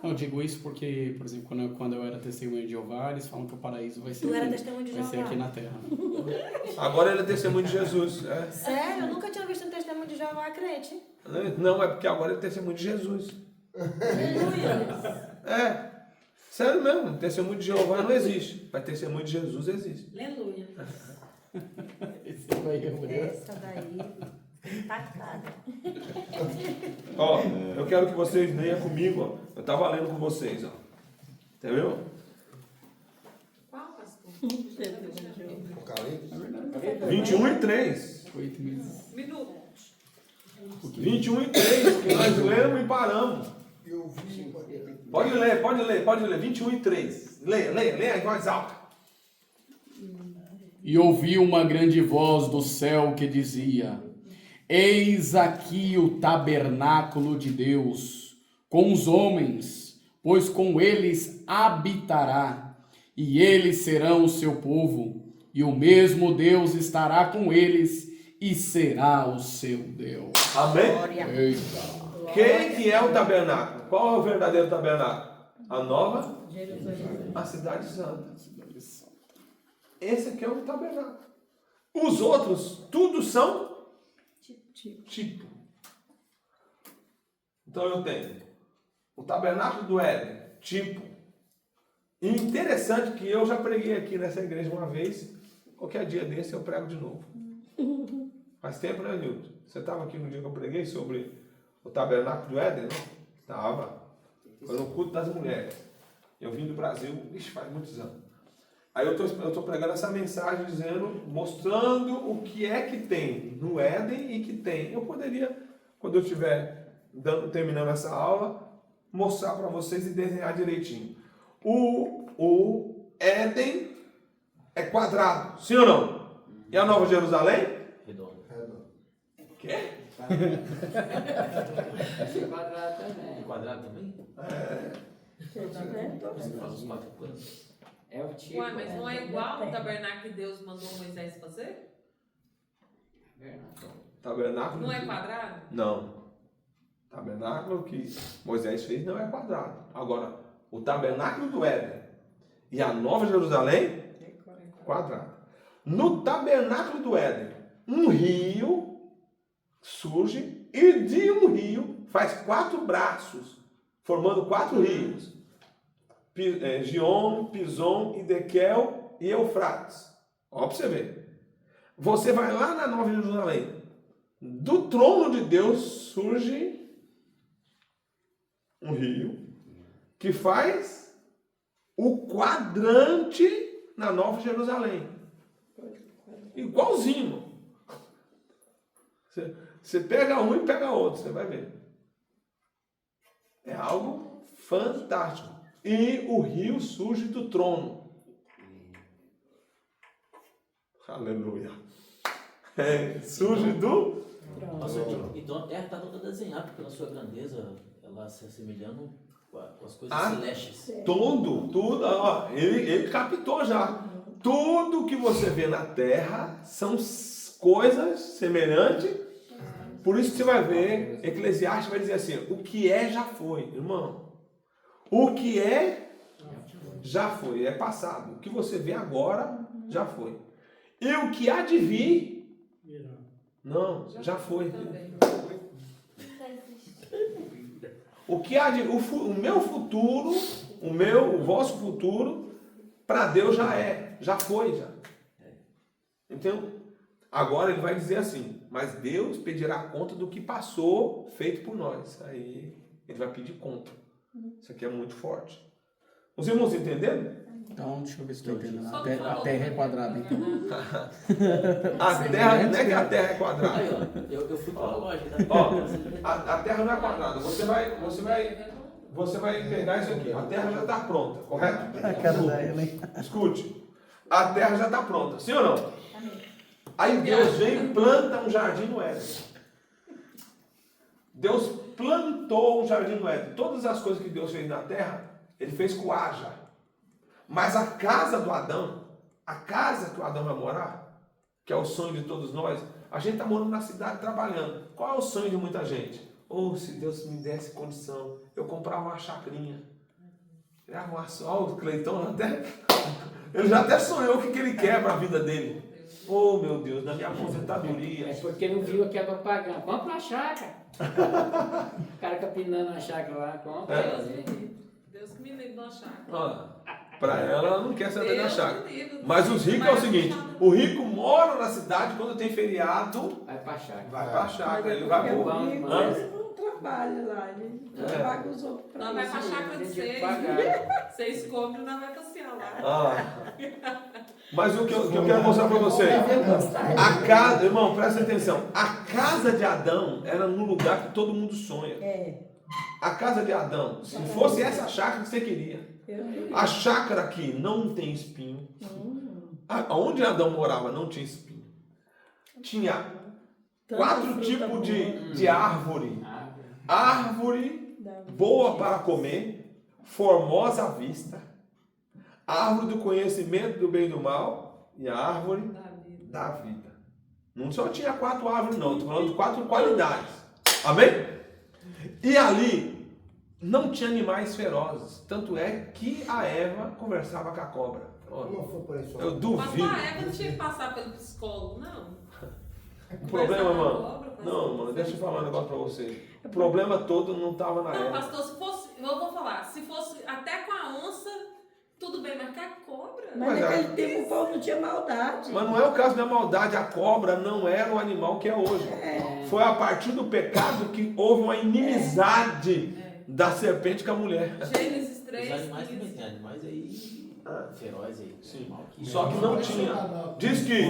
Eu digo isso porque, por exemplo, quando eu era testemunha de Jeová, eles falam que o paraíso vai ser, Tu era testemunha de vai ser Jeová? aqui na terra. Agora ele é testemunho de Jesus. É. Sério? Eu nunca tinha visto um testemunho de Jeová crente. Não, é porque agora ele é testemunho de Jesus. Aleluia. É. Sério mesmo, testemunho de Jeová não existe. Mas testemunho de Jesus existe. Aleluia. Esse vai Essa daí, impactada. Ó, eu quero que vocês leiam comigo, ó. Eu estava lendo com vocês, ó. Entendeu? Qual, pastor? Apocalipse. 21 e 3. 8 meses. Minuto. 21 e 3, que nós lemos e paramos. Eu vi. Pode ler. 21 e 3. Leia em voz alta. E ouvi uma grande voz do céu que dizia: Eis aqui o tabernáculo de Deus, com os homens, pois com eles habitará, e eles serão o seu povo, e o mesmo Deus estará com eles, e será o seu Deus. Amém? Eita. Quem que é o tabernáculo? Qual é o verdadeiro tabernáculo? A nova? Jerusalém. A cidade santa. Esse aqui é o tabernáculo. Os outros, tudo são tipo. Então eu tenho o tabernáculo do Éden, tipo. E interessante que eu já preguei aqui nessa igreja uma vez. Qualquer dia desse eu prego de novo. Faz tempo, né, Nilton? Você estava aqui no dia que eu preguei sobre o tabernáculo do Éden, não? Estava. Foi no culto das mulheres. Eu vim do Brasil, faz muitos anos. Aí eu estou pregando essa mensagem dizendo, mostrando o que é que tem no Éden e que tem. Eu poderia, quando eu estiver terminando essa aula, mostrar para vocês e desenhar direitinho. O Éden é quadrado, sim ou não? E a Nova Jerusalém? Redondo. O quê? Esse quadrado também. Quadrado também? Você faz os 4 planos. É o tipo. Ué, mas não é igual o tabernáculo que Deus mandou Moisés fazer? Tabernáculo. Não é quadrado? Não. Tabernáculo que Moisés fez não é quadrado. Agora, o tabernáculo do Éden e a Nova Jerusalém, quadrado. No tabernáculo do Éden, um rio surge e de um rio faz 4 braços, formando 4 rios. Gion, Pison, Idequel e Eufrates. Ó, pra você ver. Você vai lá na Nova Jerusalém. Do trono de Deus surge um rio que faz o quadrante na Nova Jerusalém. Igualzinho. Você pega um e pega outro, você vai ver. É algo fantástico. E o rio surge do trono. Aleluia. Surge do Nossa, então a terra está toda desenhada pela sua grandeza, ela se assemelhando com as coisas celestes. tudo. Ó, ele captou já. Tudo que você vê na terra são coisas semelhantes. Por isso que você vai ver, Eclesiastes vai dizer assim, o que é já foi, irmão. O que é, já foi, é passado. O que você vê agora, já foi. E o que há de vir, não, já foi. O que há de, o meu futuro, o vosso futuro, para Deus já foi, já. Então, agora ele vai dizer assim, mas Deus pedirá conta do que passou, feito por nós. Aí ele vai pedir conta. Isso aqui é muito forte. Os irmãos entenderam? Então, deixa eu ver se estou entendendo. A terra é quadrada, então. A terra, não é que a terra é quadrada. Aí, ó, eu fui para a lógica. Ó, a terra não é quadrada. Você vai você vai pegar isso aqui. A terra já está pronta, correto? A cara da Ellen. Escute, a terra já está pronta, sim ou não? Aí Deus vem e planta um jardim no Éden. Deus plantou um jardim no Éden. Todas as coisas que Deus fez na terra, Ele fez com haja. Mas a casa do Adão, a casa que o Adão vai morar, que é o sonho de todos nós, a gente está morando na cidade trabalhando. Qual é o sonho de muita gente? Oh, se Deus me desse condição, eu comprava uma chacrinha. Olha o Cleitão até. Ele já até sonhou o que ele quer para a vida dele. Oh, meu Deus, na minha aposentadoria. É porque não viu aqui a propaganda. Compra uma chácara. O cara capinando uma chácara lá, compra. Deus que me livre de uma chácara. Para ela não quer saber da Deus chácara. me livre. Mas os ricos é o seguinte: o rico mora na cidade, quando tem feriado, Vai pra chácara. vai para a chácara, ele Porque vai o pro. rico, Hã? ele não trabalha lá, ele paga os outros pra Não vai isso. pra chácara de Tem que vocês. pagar. Vocês compram, não vai passear lá. Mas o que eu quero mostrar para vocês, a casa, irmão, presta atenção, a casa de Adão era no lugar que todo mundo sonha. A casa de Adão, se fosse essa chácara que você queria, a chácara aqui não tem espinho. Onde Adão morava não tinha espinho. Tinha 4 tipos de árvore. Árvore boa para comer, formosa à vista, árvore do conhecimento do bem e do mal e a árvore da vida. Não só tinha 4 árvores não, estou falando de 4 qualidades. Amém? E ali não tinha animais ferozes. Tanto é que a Eva conversava com a cobra. Não foi por isso. Eu Mas duvido. a Eva não tinha que passar pelo psicólogo, não. O problema, mano. Não, mano, deixa eu falar um negócio pra você. O problema todo não estava na Não, Eva. pastor, se fosse, eu vou falar, se fosse até com a onça, tudo bem, mas com a cobra? Mas naquele tempo o povo não tinha maldade. Mas não é o caso da maldade. A cobra não era o animal que é hoje. Foi a partir do pecado que houve uma inimizade da serpente com a mulher. Gênesis Os 3, animais também 15. tem animais aí ferozes aí. Sim. Animal que- Só que não tinha. Diz que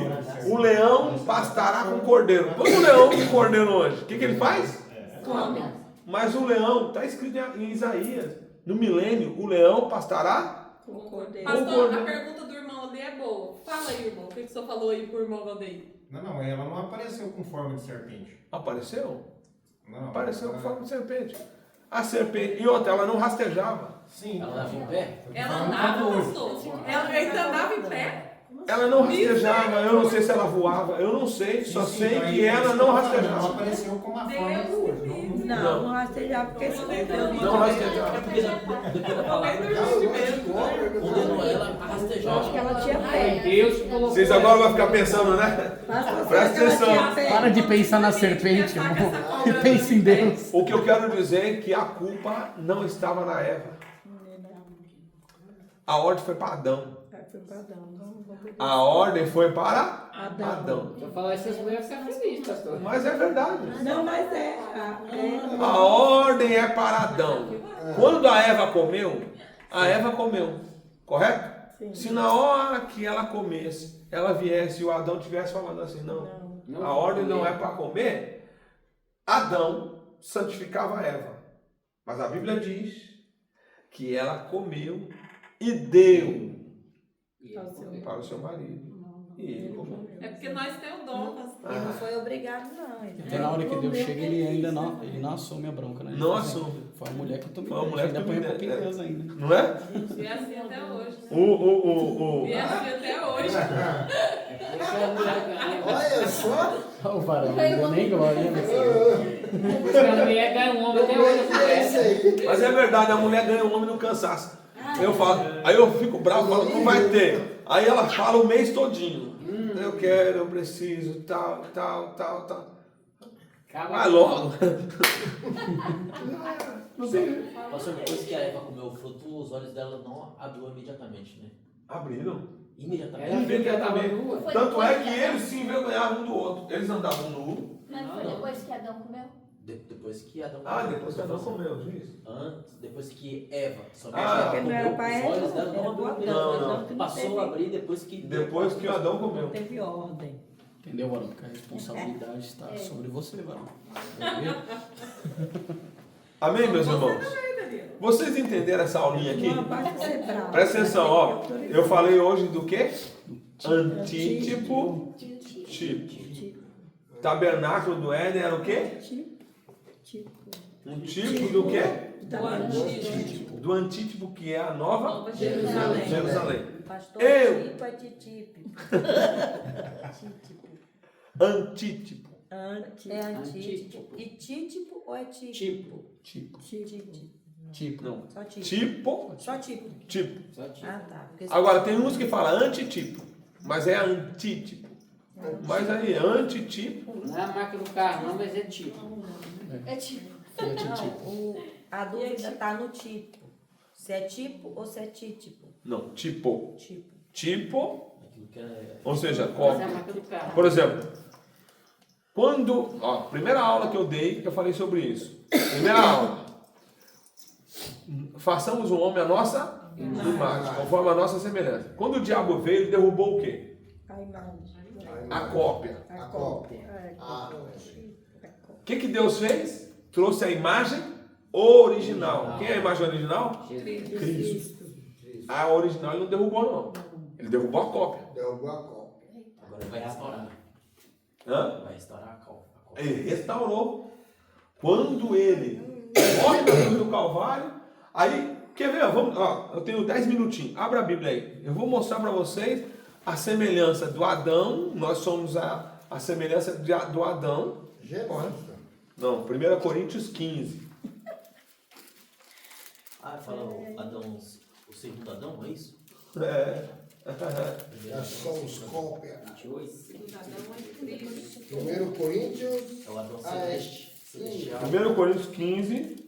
o leão pastará com o cordeiro. Põe o leão com o cordeiro hoje. O que ele faz? Come. Mas o leão, está escrito em Isaías, no milênio, o leão pastará. Com o cordeiro. Pastor, a pergunta do irmão Aldeia é boa. Fala aí, irmão, o que o senhor falou aí pro irmão Aldeia? Não, ela não apareceu com forma de serpente. Apareceu? Não, Apareceu com ela- forma de serpente. A serpente, e outra, ela não rastejava. Sim. Ela andava em pé? Ela andava, pastor? Ela ainda andava em pé? Ela não rastejava, eu não sei se ela voava, eu não sei, só Sim, sei então que aí, ela isso não que eu tô falando, rastejava. Ela apareceu com uma forma de hoje. Não, não rastejava, porque senão Deus Não rastejava. É porque depois da palavra, onde não ela rastejava. acho que ela tinha Foi pé. Deus que colocou. Vocês agora vão ficar pensando, né? Pastor, Presta será que ela atenção. tinha pé? Para de pensar na serpente, irmão. E pense em Deus. O que eu quero dizer é que a culpa não estava na Eva. A ordem foi para Adão. Foi para Adão, não vou poder. A ordem foi para Adão. Adão. Se eu falar essas mulheres, fica feliz, pastor. Mas é verdade. Não, mas A ordem é para Adão. Quando a Eva comeu, correto? Sim. Se na hora que ela comesse, ela viesse e o Adão tivesse falando assim, não, a ordem não é para comer, Adão santificava a Eva. Mas a Bíblia diz que ela comeu e deu para o seu marido. E ele comeu. É porque nós temos o dom, pastor. Ele não foi obrigado, não. Ele Até na hora que Deus chega, ele ainda não assume a bronca, né? Ele Não fala assim, assume. Foi a mulher que eu tomei. Foi a mulher que ainda eu põe a tomei, culpa em né? Deus ainda. Não é? E é assim até hoje. Né? O E é assim até hoje. Essa mulher ganha. Olha só. Ó, o varão, não deu nem glória, né? Essa mulher ganha um homem até hoje. essa É isso mulher. aí. Mas é verdade, a mulher ganha um homem no cansaço. Eu falo, aí eu fico bravo, falo, não vai ter. Aí ela fala o mês todinho. Eu quero, eu preciso, tal. Acaba Vai logo. Não tem. Pastor, depois que a Eva comeu o fruto, os olhos dela não abriu imediatamente, né? Abriram. Imediatamente. Ela viu que ela estava nua. Foi Tanto é depois que que Adão- eles se envergonhavam um do outro. Eles andavam nu. Mas foi depois que Adão comeu? Depois que Adão Depois que Adão comeu, diz. Antes, depois que Eva, somente Ah, ela porque não era comeu, pra os Eva, olhos dela não era abriu pra imediatamente. Adão, que não Passou teve- a abrir depois que... Depois que Adão comeu. Não teve ordem. Entendeu, varão? Que a responsabilidade está sobre você, varão. Entendeu? Amém, meus irmãos? Ei, Danilo. Vocês entenderam essa aulinha aqui? Não basta ser bravo. Presta atenção, ó. Eu falei hoje do quê? Antítipo, tipo. Tabernáculo do Éden era o quê? Um tipo do quê? Do antítipo, que é a nova Jerusalém. Pastor, Eu. tipo é titipe. Antítipo. É antítipo. E títipo ou é tipo? Tipo. Não. Só tipo. Tipo, Só tipo. tipo. Ah, tá. Porque Agora, tem uns que falam antitipo, mas é antítipo. Mas aí, antitipo, Não é a marca do carro, não, mas é tipo. É tipo. a dúvida está no tipo. Se é tipo ou se é títipo. não, tipo. Tipo. Tipo, Aquilo que é... ou seja, Mas é a cópia. marca do carro. Por exemplo, quando, ó, primeira aula que eu dei, eu falei sobre isso. Primeira aula. Façamos o homem a nossa imagem, conforme a nossa semelhança. Quando o diabo veio, ele derrubou o quê? A imagem. A cópia. A cópia. É, Ah, O que Deus fez? Trouxe a imagem original. Quem é a imagem original? Cristo. A original ele não derrubou, não. Ele derrubou a cópia. derrubou a cópia. Agora vai restaurar. Hã? Vai restaurar a cópia. Ele restaurou. Quando ele morre na cruz do Calvário, aí, quer ver? Vamos, ó, eu tenho 10 minutinhos. Abra a Bíblia aí. Eu vou mostrar para vocês a semelhança do Adão. Nós somos a semelhança do Adão. Gênesis. Não, 1 Coríntios 15. Ah, fala o Adão, o segundo Adão, é isso? É. Nós somos cópia. 28. Segundo Adão é Cristo. 1 Coríntios. É o Adão Ah, é. celeste. Celestial. 1 Coríntios 15.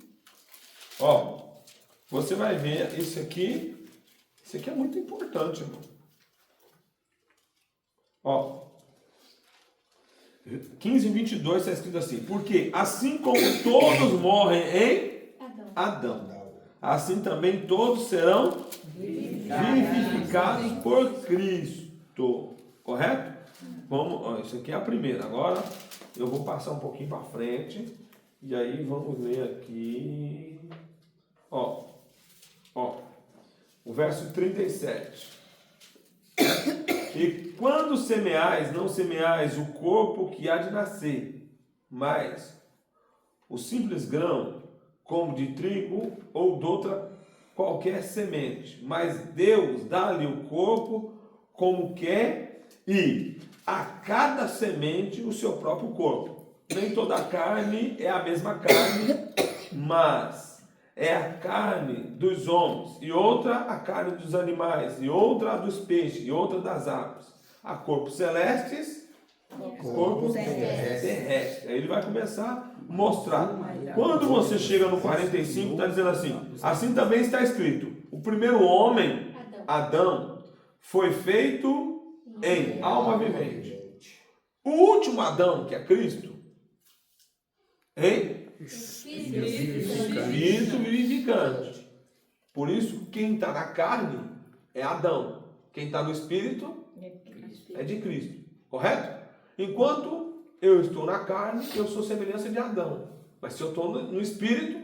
Ó, você vai ver isso aqui. Isso aqui é muito importante, irmão. Ó. 15 e 22 está escrito assim: porque assim como todos morrem em Adão, assim também todos serão vivificados por Cristo. Correto? Vamos, ó, isso aqui é a primeira. Agora eu vou passar um pouquinho para frente. E aí vamos ler aqui. Ó. O verso 37. E quando semeais, não semeais o corpo que há de nascer, mas o simples grão, como de trigo ou de outra qualquer semente. Mas Deus dá-lhe o corpo como quer, e a cada semente o seu próprio corpo. Nem toda a carne é a mesma carne, mas é a carne dos homens, e outra a carne dos animais, e outra a dos peixes, e outra das aves. Há corpos celestes, corpos terrestres. Aí ele vai começar a mostrar. Quando você chega no 45, está dizendo assim também está escrito: o primeiro homem, Adão, foi feito em alma vivente. O último Adão, que é Cristo, em espírito vivificante. Por isso, quem está na carne é Adão. Quem está no espírito é de Cristo. Correto? Enquanto eu estou na carne, eu sou semelhança de Adão. Mas se eu estou no espírito,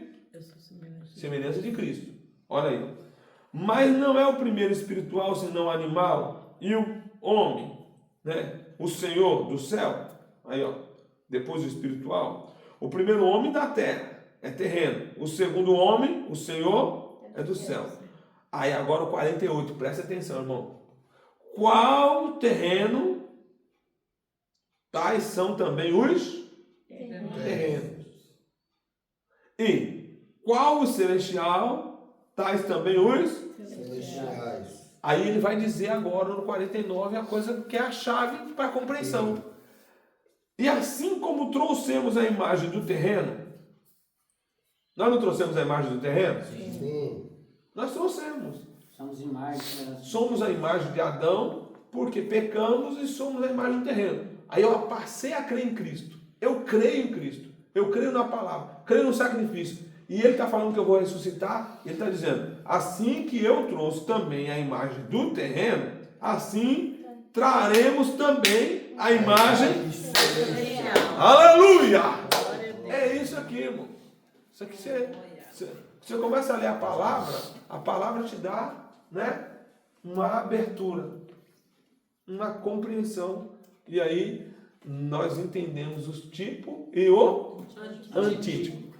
semelhança de Cristo. Olha aí. Mas não é o primeiro espiritual, senão o animal. E o homem, né? O Senhor do céu. Aí, ó. Depois o espiritual. O primeiro homem da terra é terreno. O segundo homem, o Senhor, é do céu. Aí agora o 48, presta atenção, irmão. Qual terreno? Tais são também os terrenos. E qual o celestial? Tais também os Celestiais. Aí ele vai dizer agora no 49 a coisa que é a chave para a compreensão. E assim como trouxemos a imagem do terreno, nós não trouxemos a imagem do terreno? Sim. Nós trouxemos. Somos imagens. Somos a imagem de Adão porque pecamos e somos a imagem do terreno. Aí eu passei a crer em Cristo. Eu creio em Cristo. Eu creio na palavra. Creio no sacrifício. E ele está falando que eu vou ressuscitar. Ele está dizendo: assim que eu trouxe também a imagem do terreno, assim traremos também a imagem. Aleluia! É isso aqui, irmão. Isso aqui você começa a ler a palavra te dá, né, uma abertura, uma compreensão. E aí nós entendemos o tipo e o antítipo.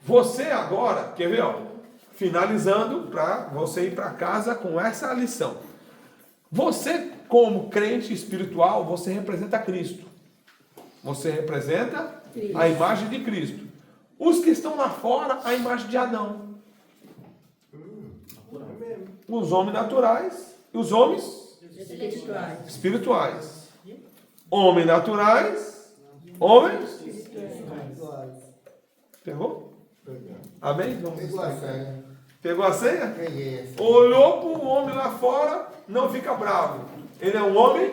Você agora, quer ver, ó, finalizando para você ir para casa com essa lição. Você, como crente espiritual, você representa Cristo. Você representa a imagem de Cristo. Os que estão lá fora, a imagem de Adão. Os homens naturais e os homens espirituais. Homens naturais, homens. Pegou? Amém? Vamos Pegou a senha. Pegou a senha? Peguei. Olhou para o homem lá fora, não fica bravo. Ele é um homem